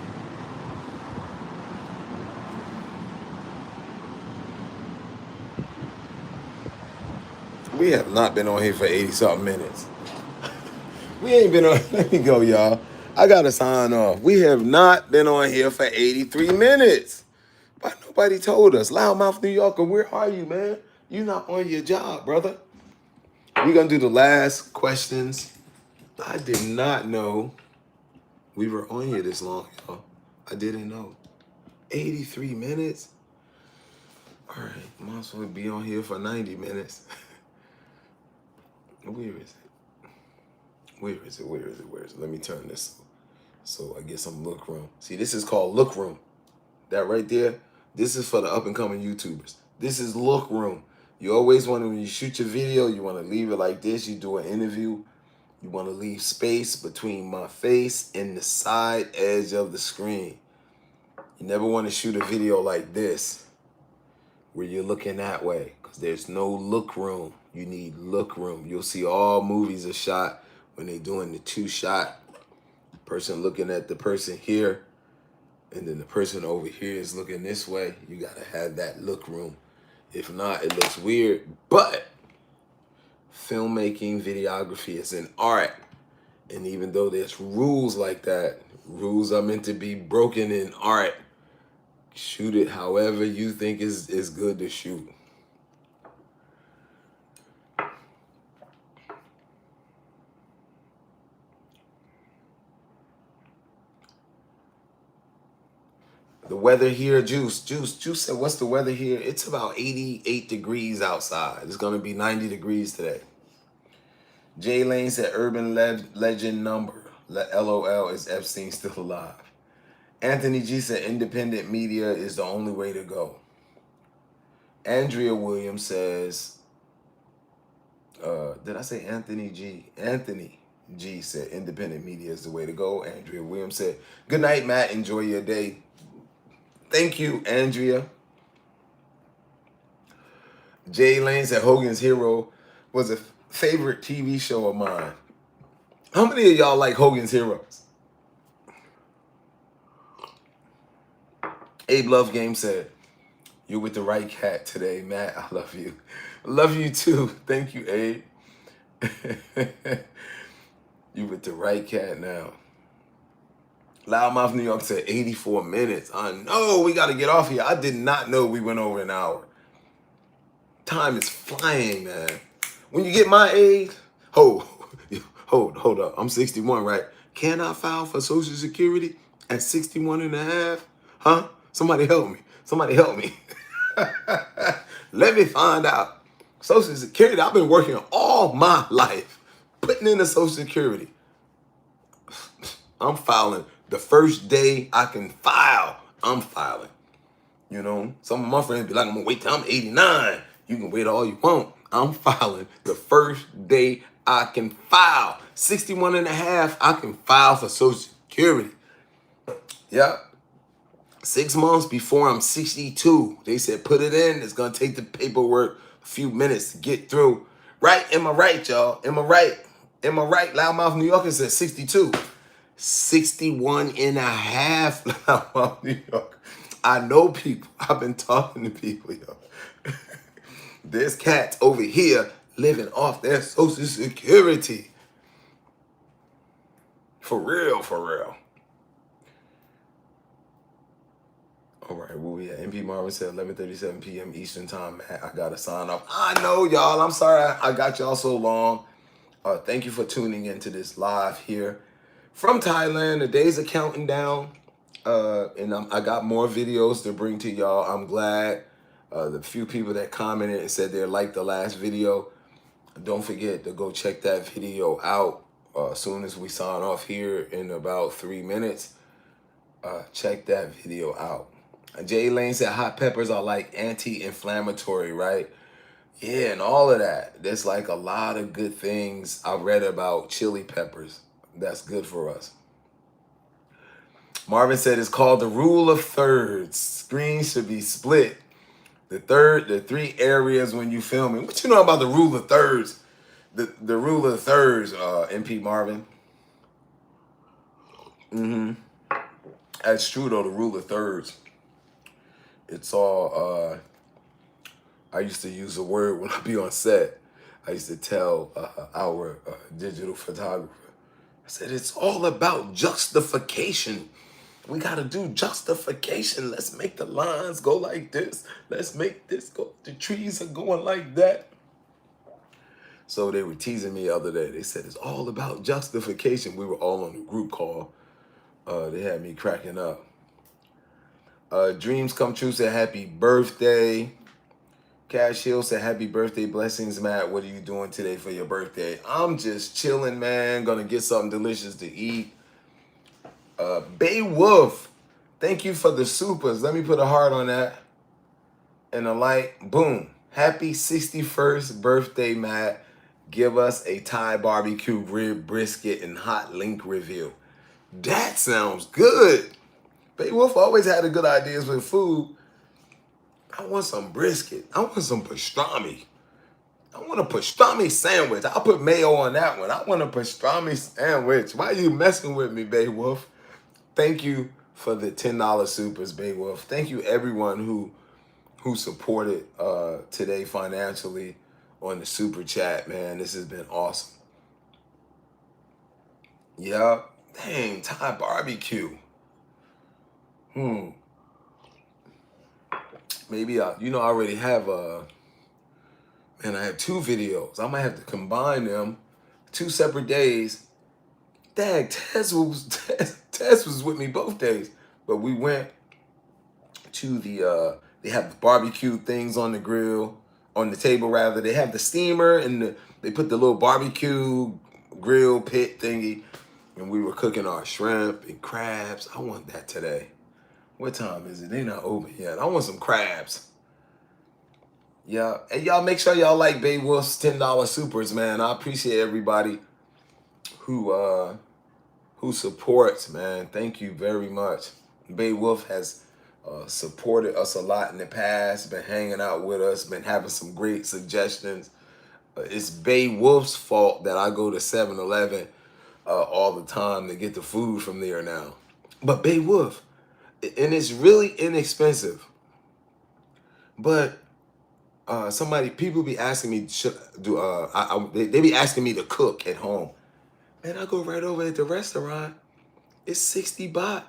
We have not been on here for 80-something minutes. We ain't been on, let me go, y'all. I gotta sign off. We have not been on here for 83 minutes. But nobody told us. Loudmouth New Yorker, where are you, man? You not on your job, brother. We're gonna do the last questions. I did not know we were on here this long, y'all. I didn't know. 83 minutes? All right, might as well be on here for 90 minutes. Where is it? Where is it? Let me turn this so I get some look room. See, this is called look room. That right there, this is for the up and coming YouTubers. This is look room. You always want to, when you shoot your video, you want to leave it like this. You do an interview. You want to leave space between my face and the side edge of the screen. You never want to shoot a video like this where you're looking that way, because there's no look room. You need look room. You'll see all movies are shot when they're doing the 2-shot. Person looking at the person here, and then the person over here is looking this way. You gotta have that look room. If not, it looks weird. But filmmaking, videography is an art. And even though there's rules like that, rules are meant to be broken in art. Shoot it however you think is good to shoot. The weather here, Juice said, what's the weather here? It's about 88 degrees outside. It's going to be 90 degrees today. Jay Lane said, urban legend number. LOL, is Epstein still alive? Anthony G said, independent media is the only way to go. Andrea Williams says, did I say Anthony G? Anthony G said, independent media is the way to go. Andrea Williams said, good night, Matt. Enjoy your day. Thank you, Andrea. Jay Lane said, Hogan's Hero was a favorite TV show of mine. How many of y'all like Hogan's Heroes? Abe Love Game said, you're with the right cat today, Matt. I love you. I love you too. Thank you, Abe. You with the right cat now. Loudmouth New York said 84 minutes. I know we got to get off here. I did not know we went over an hour. Time is flying, man. When you get my age, hold up. I'm 61, right? Can I file for Social Security at 61 and a half? Huh? Somebody help me. Somebody help me. Let me find out. Social Security, I've been working all my life, putting in the Social Security. I'm filing the first day I can file. I'm filing. You know, some of my friends be like, I'm gonna wait till I'm 89. You can wait all you want. I'm filing the first day I can file. 61 and a half, I can file for Social Security. Yep. 6 months before I'm 62. They said, put it in. It's going to take the paperwork a few minutes to get through. Right? Am I right, y'all? Am I right? Am I right? Loudmouth New Yorker said 62. 61 and a half, Loudmouth New York. I know people. I've been talking to people, yo. There's cats over here living off their Social Security. For real, for real. All right, where we at? MP Marvin said 11:37 p.m. Eastern time. I got to sign off. I know, y'all. I'm sorry I got y'all so long. Thank you for tuning into this live here from Thailand. The days are counting down. And I got more videos to bring to y'all. I'm glad the few people that commented and said they liked the last video. Don't forget to go check that video out as soon as we sign off here in about 3 minutes. Check that video out. Jay Lane said hot peppers are like anti-inflammatory, right? Yeah, and all of that. There's like a lot of good things I read about chili peppers. That's good for us. Marvin said it's called the rule of thirds. Screen should be split. The three areas when you filming. What you know about the rule of thirds? The rule of thirds, MP Marvin. That's true though, the rule of thirds. It's all, I used to use a word when I be on set. I used to tell our digital photographer, I said, it's all about justification. We got to do justification. Let's make the lines go like this. Let's make this go. The trees are going like that. So they were teasing me the other day. They said, it's all about justification. We were all on a group call. They had me cracking up. Dreams Come True said, happy birthday. Cash Hill said, happy birthday, blessings, Matt. What are you doing today for your birthday? I'm just chilling, man. Gonna get something delicious to eat. Bay Wolf, thank you for the supers. Let me put a heart on that. And a like, boom. Happy 61st birthday, Matt. Give us a Thai barbecue rib brisket and hot link review. That sounds good. Bay Wolf always had a good ideas with food. I want some brisket. I want some pastrami. I want a pastrami sandwich. I'll put mayo on that one. I want a pastrami sandwich. Why are you messing with me, Bay Wolf? Thank you for the $10 supers, Bay Wolf. Thank you everyone who supported today financially on the super chat, man. This has been awesome. Yeah. Dang, Thai barbecue. Hmm. Maybe I already have and I have two videos. I might have to combine them, two separate days. Dang, Tess was with me both days, but we went to they have the barbecue things on the grill, on the table rather. They have the steamer and they put the little barbecue grill pit thingy, and we were cooking our shrimp and crabs. I want that today. What time is it? They not open yet. I want some crabs. Yeah, and y'all make sure y'all like Bay Wolf's $10 supers, man. I appreciate everybody who who supports, man. Thank you very much. Bay Wolf has supported us a lot in the past, been hanging out with us, been having some great suggestions. It's Bay Wolf's fault that I go to 7-Eleven all the time to get the food from there now. But Bay Wolf, and it's really inexpensive. But people be asking me, they be asking me to cook at home. Man, I go right over at the restaurant. It's 60 baht.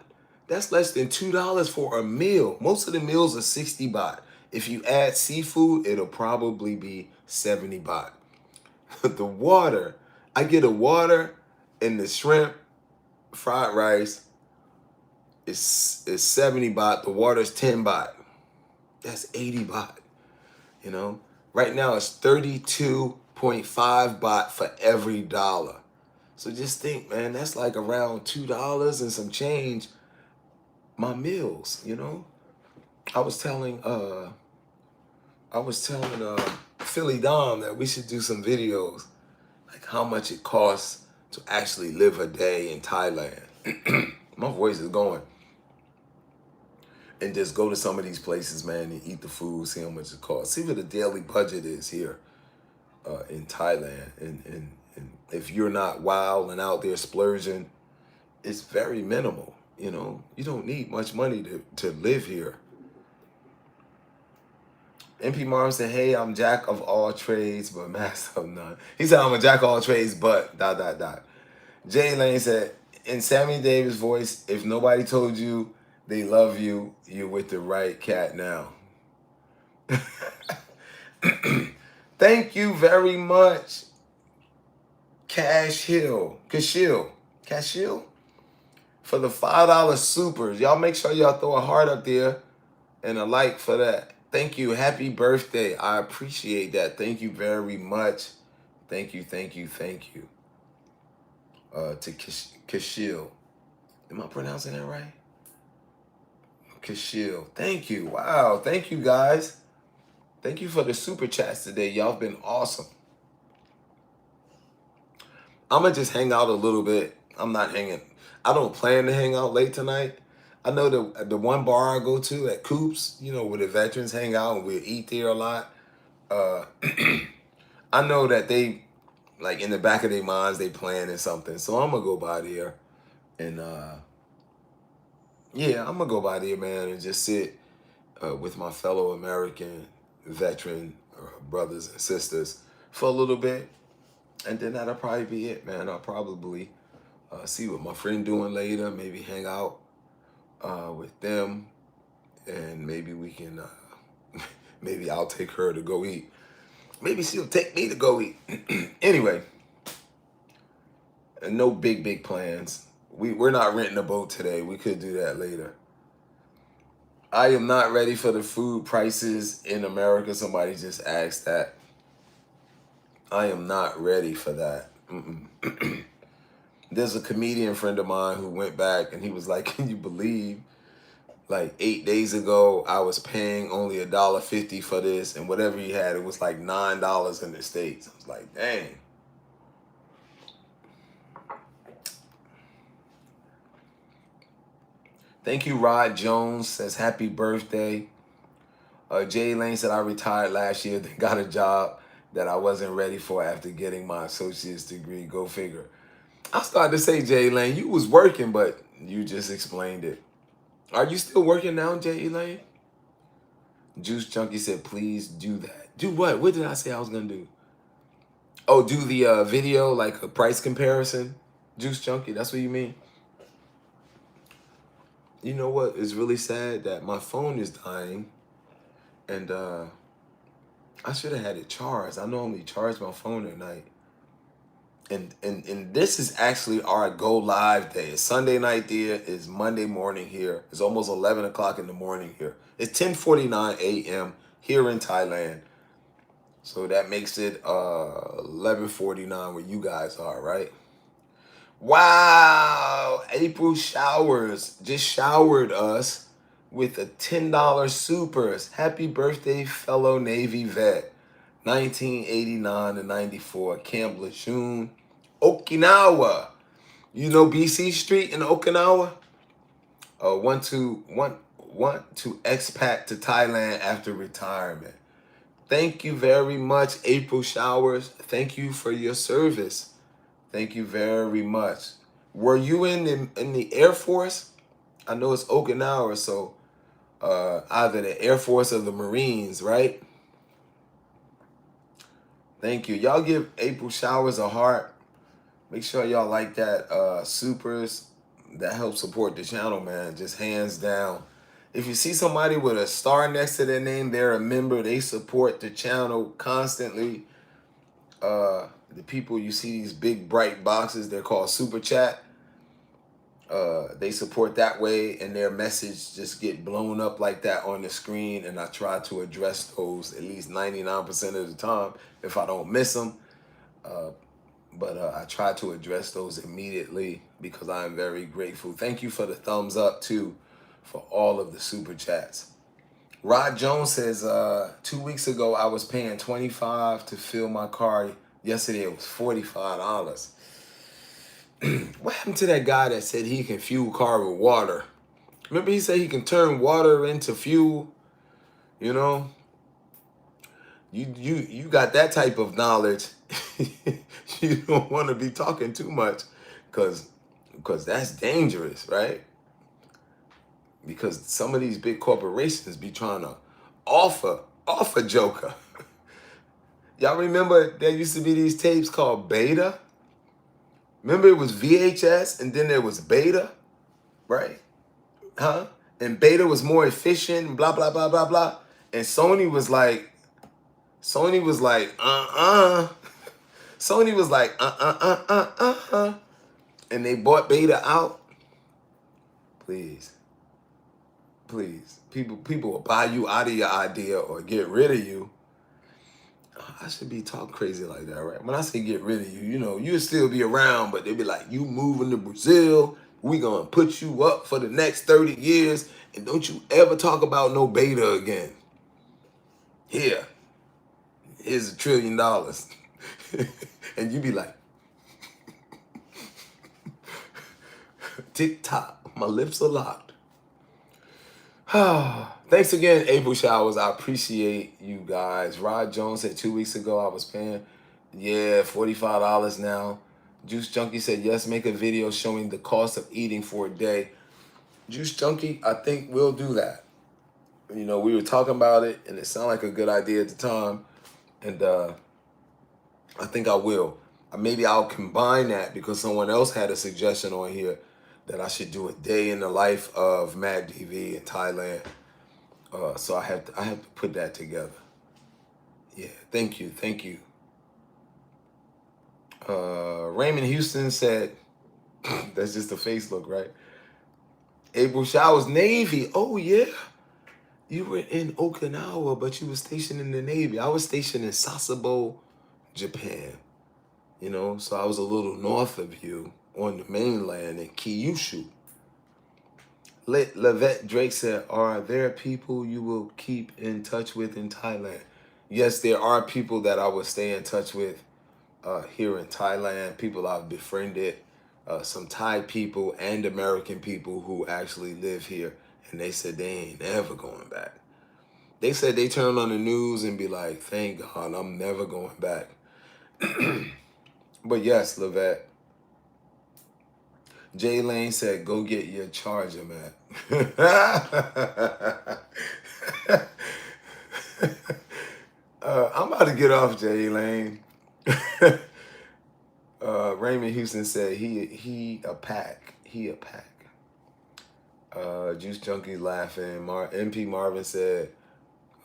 That's less than $2 for a meal. Most of the meals are 60 baht. If you add seafood, it'll probably be 70 baht. The water, I get a water and the shrimp, fried rice is 70 baht. The water is 10 baht. That's 80 baht. You know, right now it's 32.5 baht for every dollar. So just think, man, that's like around $2 and some change. My meals, you know. I was telling Philly Dom that we should do some videos, like how much it costs to actually live a day in Thailand. My voice is going. And just go to some of these places, man, and eat the food, see how much it costs. See what the daily budget is here in Thailand. And if you're not wild and out there splurging, it's very minimal. You know, you don't need much money to live here. MP Marm said, hey, I'm jack of all trades, but master of none. He said, I'm a jack of all trades, but ... Jay Lane said, in Sammy Davis' voice, if nobody told you they love you, you're with the right cat now. Thank you very much, Cashill, for the $5 supers. Y'all make sure y'all throw a heart up there and a like for that. Thank you. Happy birthday. I appreciate that. Thank you very much. Thank you. To Kashil. Am I pronouncing that right? Kashil. Thank you. Wow. Thank you, guys. Thank you for the super chats today. Y'all been awesome. I'm going to just hang out a little bit. I don't plan to hang out late tonight. I know the one bar I go to at Coops, you know, where the veterans hang out and we eat there a lot. I know that they, like in the back of their minds, they planning something. So I'm going to go by there and, yeah, I'm going to go by there, man, and just sit with my fellow American veteran brothers and sisters for a little bit. And then that'll probably be it, man. I'll probably see what my friend doing later, maybe hang out with them, and maybe we can, maybe I'll take her to go eat. Maybe she'll take me to go eat. Anyway, and no big plans. We're not renting a boat today. We could do that later. I am not ready for the food prices in America. Somebody just asked that. I am not ready for that. There's a comedian friend of mine who went back and he was like, can you believe like 8 days ago, I was paying only $1.50 for this, and whatever he had, it was like $9 in the States. I was like, dang. Thank you, Rod Jones says happy birthday. Jay Lane said I retired last year, then got a job that I wasn't ready for after getting my associate's degree. Go figure. I started to say, Jay Lane, you was working, but you just explained it. Are you still working now, Jay Lane? Juice Junkie said, please do that. Do what? What did I say I was going to do? Oh, do the video, like a price comparison? Juice Junkie, that's what you mean? You know what is really sad? That my phone is dying, and I should have had it charged. I normally charge my phone at night. And this is actually our go live day. It's Sunday night there. It's Monday morning here. It's almost 11 o'clock in the morning here. It's 10:49 a.m. here in Thailand. So that makes it 11:49 where you guys are, right? Wow, April Showers just showered us with a $10 supers. Happy birthday, fellow Navy vet. 1989 to 94, Camp Lejeune, Okinawa. You know BC Street in Okinawa? Want to expat to Thailand after retirement. Thank you very much, April Showers. Thank you for your service. Thank you very much. Were you in the Air Force? I know it's Okinawa, so either the Air Force or the Marines, right? Thank you. Y'all give April Showers a heart. Make sure y'all like that. Supers, that helps support the channel, man. Just hands down. If you see somebody with a star next to their name, they're a member. They support the channel constantly. The people, you see these big bright boxes, they're called Super Chat. They support that way, and their message just get blown up like that on the screen, and I try to address those at least 99% of the time if I don't miss them. But I try to address those immediately because I am very grateful. Thank you for the thumbs up, too, for all of the Super Chats. Rod Jones says, 2 weeks ago, I was paying $25 to fill my car. Yesterday, it was $45. What happened to that guy that said he can fuel car with water? Remember he said he can turn water into fuel? You know? You got that type of knowledge. You don't want to be talking too much because that's dangerous, right? Because some of these big corporations be trying to offer Joker. Y'all remember there used to be these tapes called Beta? Remember it was VHS and then there was Beta, right? Huh? And Beta was more efficient, blah, blah, blah, blah, blah. And Sony was like, Sony was like, and they bought Beta out. Please. People will buy you out of your idea or get rid of you. I should be talking crazy like that, right? When I say get rid of you, you know, you'll still be around, but they'll be like, you moving to Brazil, we gonna put you up for the next 30 years, and don't you ever talk about no Beta again. Here's $1 trillion. And you be like, tick tock, my lips are locked. Thanks again, April Showers. I appreciate you guys. Rod Jones said 2 weeks ago I was paying, $45 now. Juice Junkie said, yes, make a video showing the cost of eating for a day. Juice Junkie, I think we'll do that. You know, we were talking about it, and it sounded like a good idea at the time. And I think I will. Maybe I'll combine that because someone else had a suggestion on here that I should do a day in the life of Matt DV in Thailand. So I have to put that together. Yeah, thank you. Raymond Houston said, that's just a face look, right? April Showers, Navy. Oh, yeah. You were in Okinawa, but you were stationed in the Navy. I was stationed in Sasebo, Japan. You know, so I was a little north of you on the mainland in Kyushu. Levette Drake said, are there people you will keep in touch with in Thailand? Yes, there are people that I will stay in touch with here in Thailand, people I've befriended, some Thai people and American people who actually live here. And they said they ain't ever going back. They said they turn on the news and be like, thank God, I'm never going back. But yes, Levette. Jay Lane said, go get your charger, man. I'm about to get off, Jay Lane. Raymond Houston said he a pack. He a pack. Juice Junkie laughing. MP Marvin said,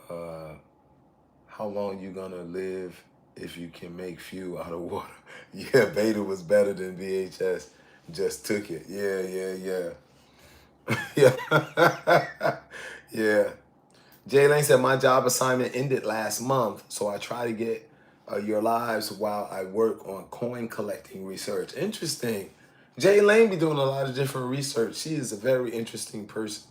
how long you gonna live if you can make fuel out of water? Yeah, Beta was better than VHS. Just took it. Yeah. Yeah. Jay Lane said, my job assignment ended last month, so I try to get your lives while I work on coin collecting research. Interesting. Jay Lane be doing a lot of different research. She is a very interesting person.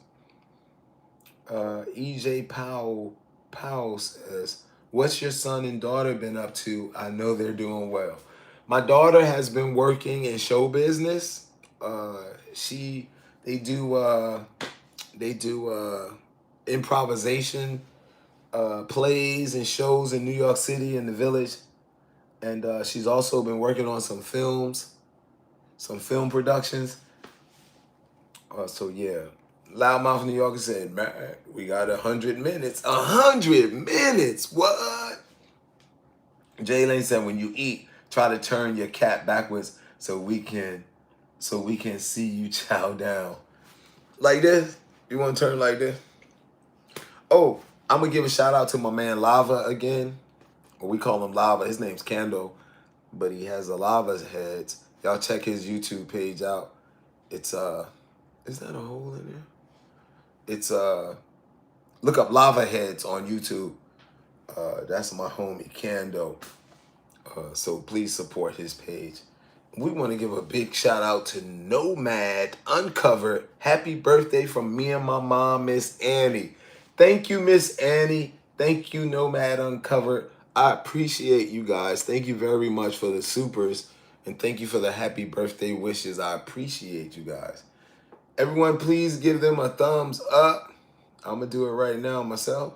EJ Powell says, what's your son and daughter been up to? I know they're doing well. My daughter has been working in show business. She they do improvisation plays and shows in New York City in the Village, and she's also been working on some films, some film productions. So yeah, Loudmouth New Yorker said, "Man, we got 100 minutes. 100 minutes? What?" Jay Lane said, "When you eat, try to turn your cap backwards so we can see you chow down like this. You want to turn like this? Oh, I'm gonna give a shout out to my man Lava again. Or we call him Lava. His name's Candle, but he has a lava's heads. Y'all check his YouTube page out. It's is that a hole in there? It's look up Lava Heads on YouTube. That's my homie Cando. So please support his page. We want to give a big shout out to Nomad Uncovered. Happy birthday from me and my mom, Miss Annie. Thank you, Miss Annie. Thank you, Nomad Uncovered. I appreciate you guys. Thank you very much for the supers. And thank you for the happy birthday wishes. I appreciate you guys. Everyone, please give them a thumbs up. I'm going to do it right now myself.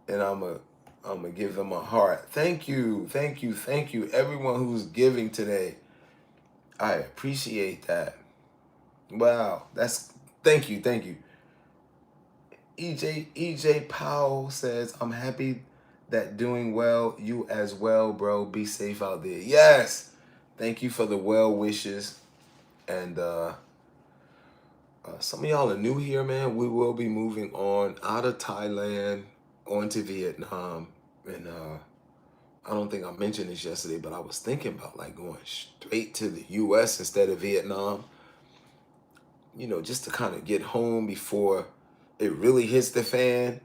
And I'm gonna give them a heart. Thank you, thank you, thank you, everyone who's giving today. I appreciate that. Wow, thank you, thank you. EJ Powell says, I'm happy that doing well. You as well, bro. Be safe out there. Yes. Thank you for the well wishes. And some of y'all are new here, man. We will be moving on out of Thailand onto Vietnam. And I don't think I mentioned this yesterday, but I was thinking about like going straight to the US instead of Vietnam. You know, just to kind of get home before it really hits the fan.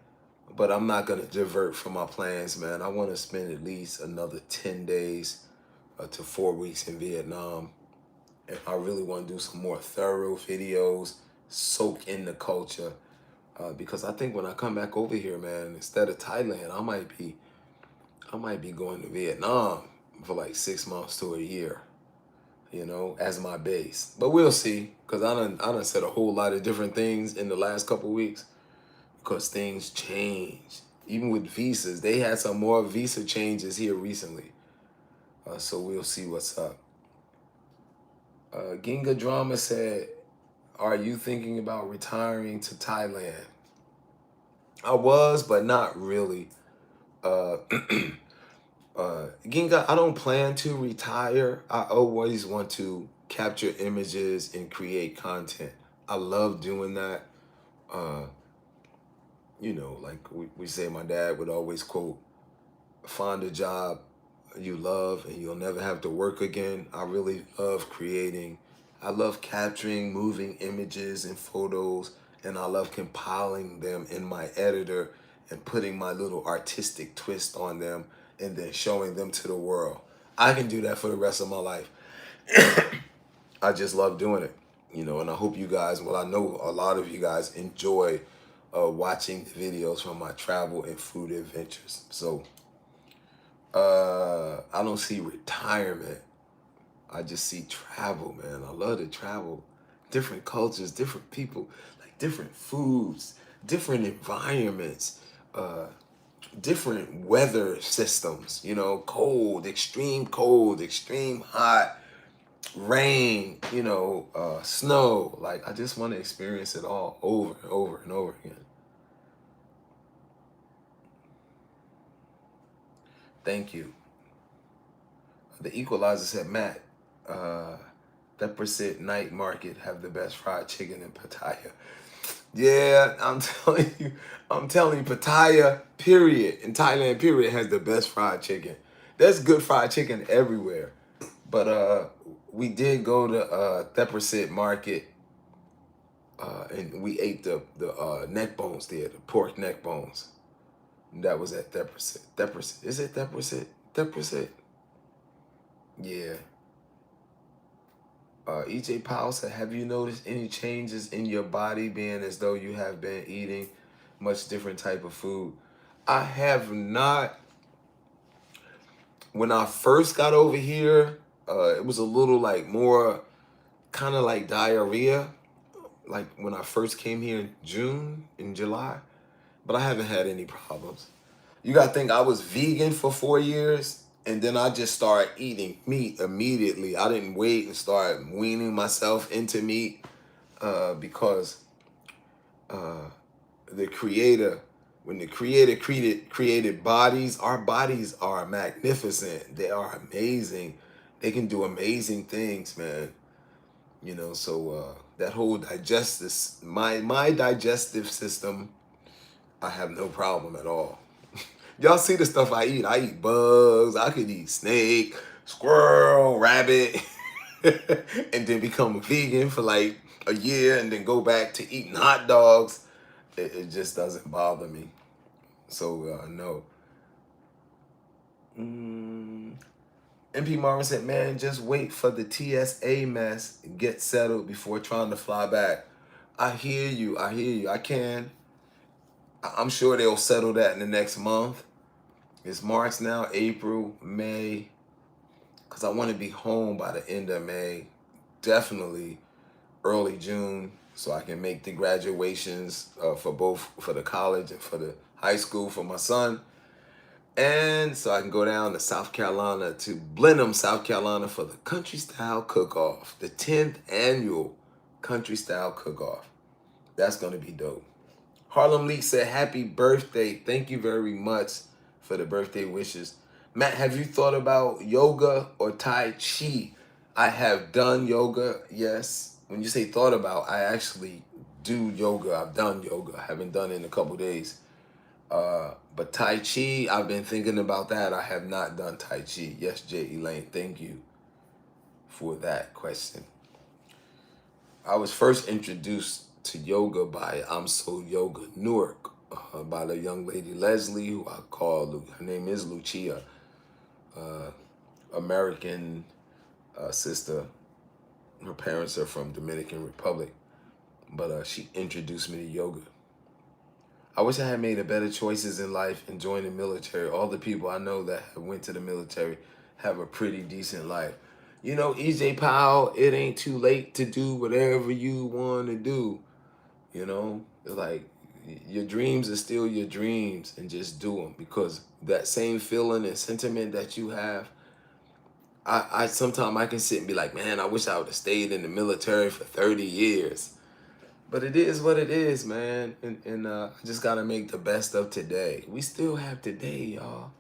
But I'm not going to divert from my plans, man. I want to spend at least another 10 days to 4 weeks in Vietnam. And I really want to do some more thorough videos, soak in the culture. Because I think when I come back over here, man, instead of Thailand, I might be going to Vietnam for like 6 months to a year, you know, as my base. But we'll see, because I done said a whole lot of different things in the last couple of weeks, because things change. Even with visas, they had some more visa changes here recently. So we'll see what's up. Ginga Drama said, are you thinking about retiring to Thailand? I was, but not really. Ginga, I don't plan to retire. I always want to capture images and create content. I love doing that. You know, like we say, my dad would always quote, find a job you love and you'll never have to work again. I really love creating. I love capturing moving images and photos, and I love compiling them in my editor and putting my little artistic twist on them and then showing them to the world. I can do that for the rest of my life. I just love doing it, you know, and I hope you guys, well, I know a lot of you guys enjoy watching the videos from my travel and food adventures. So I don't see retirement. I just see travel, man. I love to travel. Different cultures, different people, like different foods, different environments, different weather systems, you know, cold, extreme hot, rain, you know, snow. Like, I just want to experience it all over and over and over again. Thank you. The Equalizer said, Matt, Deposit Night Market have the best fried chicken in Pattaya. Yeah, I'm telling you, Pattaya, period, in Thailand, period, has the best fried chicken. There's good fried chicken everywhere. But we did go to Deposit Market, and we ate the neck bones there, the pork neck bones. That was at Deposit. Deposit. Is it Deposit? Deposit. Yeah. EJ Powell said, have you noticed any changes in your body being as though you have been eating much different type of food? I have not. When I first got over here, it was a little like more kind of like diarrhea, like when I first came here in June, in July, but I haven't had any problems. You gotta think I was vegan for 4 years, and then I just started eating meat immediately. I didn't wait and start weaning myself into meat because the creator, when the creator created bodies, our bodies are magnificent. They are amazing. They can do amazing things, man. You know, so that whole digestive, my digestive system, I have no problem at all. Y'all see the stuff I eat. I eat bugs. I could eat snake, squirrel, rabbit, and then become a vegan for like a year and then go back to eating hot dogs. It just doesn't bother me. So, no. MP Marvin said, man, just wait for the TSA mess and get settled before trying to fly back. I hear you. I hear you. I'm sure they'll settle that in the next month. It's March now, April, May. Because I want to be home by the end of May. Definitely early June. So I can make the graduations for both, for the college and for the high school for my son. And so I can go down to South Carolina, to Blenheim, South Carolina for the Country Style Cook-Off. The 10th annual Country Style Cook-Off. That's going to be dope. Harlem Lee said, happy birthday. Thank you very much for the birthday wishes. Matt, have you thought about yoga or Tai Chi? I have done yoga, yes. When you say thought about, I actually do yoga. I've done yoga. I haven't done it in a couple days. But Tai Chi, I've been thinking about that. I have not done Tai Chi. Yes, J. Elaine, thank you for that question. I was first introduced to yoga by I'm So Yoga Newark, by the young lady Leslie, who I call, her name is Lucia, American sister. Her parents are from Dominican Republic, but she introduced me to yoga. I wish I had made better choices in life and joined the military. All the people I know that have went to the military have a pretty decent life. You know, EJ Powell, it ain't too late to do whatever you want to do. You know, like your dreams are still your dreams, and just do them, because that same feeling and sentiment that you have, I sometimes I can sit and be like, man, I wish I would have stayed in the military for 30 years. But it is what it is, man. And I just got to make the best of today. We still have today, y'all.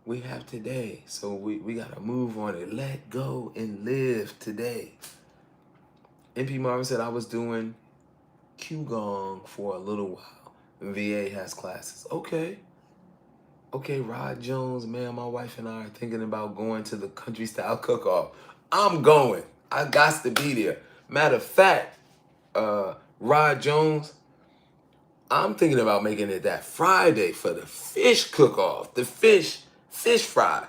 We have today. So we got to move on it. Let go and live today. MP Marvin said, I was doing Qigong for a little while. VA has classes. Okay. Okay, Rod Jones, man, my wife and I are thinking about going to the Country Style Cook-Off. I'm going. I got to be there. Matter of fact, Rod Jones, I'm thinking about making it that Friday for the fish cook-off. The fish fry.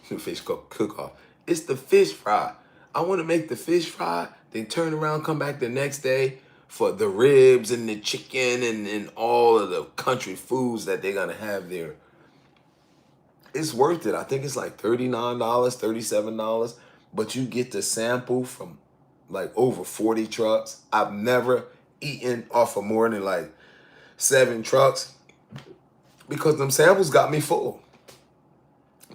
The fish cook-off. It's the fish fry. I want to make the fish fry, then turn around, come back the next day for the ribs and the chicken and all of the country foods that they're going to have there. It's worth it. I think it's like $39, $37, but you get to sample from like over 40 trucks. I've never eaten off of more than like 7 trucks because them samples got me full.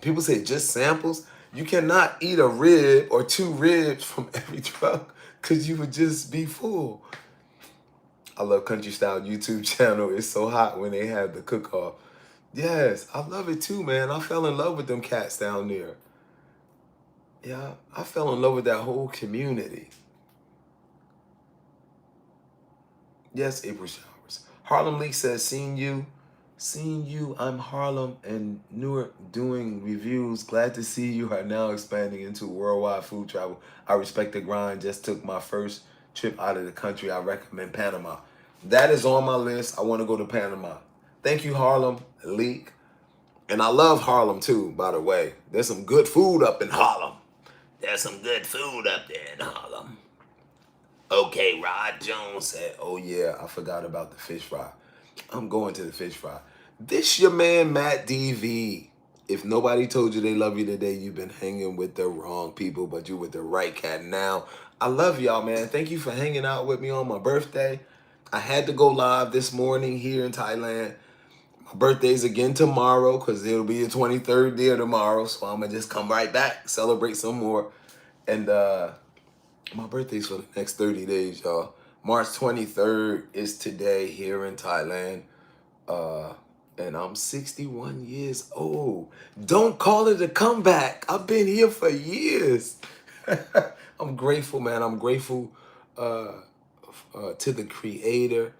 People say just samples. You cannot eat a rib or 2 ribs from every truck because you would just be full. I love Country Style YouTube channel. It's so hot when they have the cook-off. Yes, I love it too, man. I fell in love with them cats down there. Yeah, I fell in love with that whole community. Yes, April Showers. Harlem League says, Seeing you, I'm Harlem and Newark doing reviews. Glad to see you are now expanding into worldwide food travel. I respect the grind. Just took my first trip out of the country. I recommend Panama. That is on my list. I want to go to Panama. Thank you, Harlem League. And I love Harlem too, by the way. There's some good food up in Harlem. There's some good food up there in Harlem. Okay, Rod Jones said, oh yeah, I forgot about the fish fry. I'm going to the fish fry. This your man, Matt DV. If nobody told you they love you today, you've been hanging with the wrong people, but you with the right cat now. I love y'all, man. Thank you for hanging out with me on my birthday. I had to go live this morning here in Thailand. My birthday's again tomorrow because it'll be the 23rd day tomorrow. So I'm going to just come right back, celebrate some more. And my birthday's for the next 30 days, y'all. March 23rd is today here in Thailand. And I'm 61 years old. Don't call it a comeback. I've been here for years. I'm grateful, man. I'm grateful to the Creator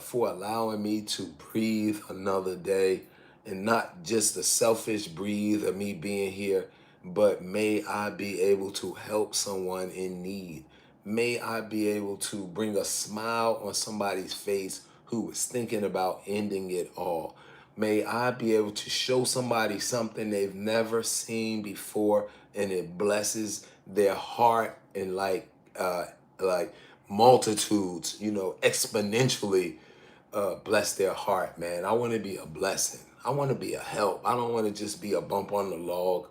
for allowing me to breathe another day, and not just the selfish breathe of me being here, but may I be able to help someone in need. May I be able to bring a smile on somebody's face who was thinking about ending it all. May I be able to show somebody something they've never seen before, and it blesses their heart and like multitudes, exponentially bless their heart, man. I want to be a blessing. I want to be a help. I don't want to just be a bump on the log.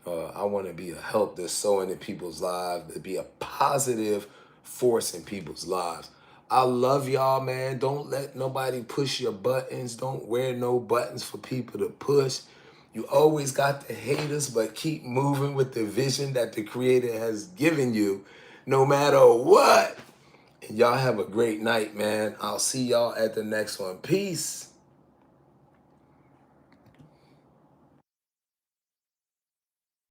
I want to be a help that's sowing in people's lives, to be a positive force in people's lives. I love y'all, man. Don't let nobody push your buttons. Don't wear no buttons for people to push. You always got the haters, but keep moving with the vision that the Creator has given you, no matter what. And y'all have a great night, man. I'll see y'all at the next one. Peace.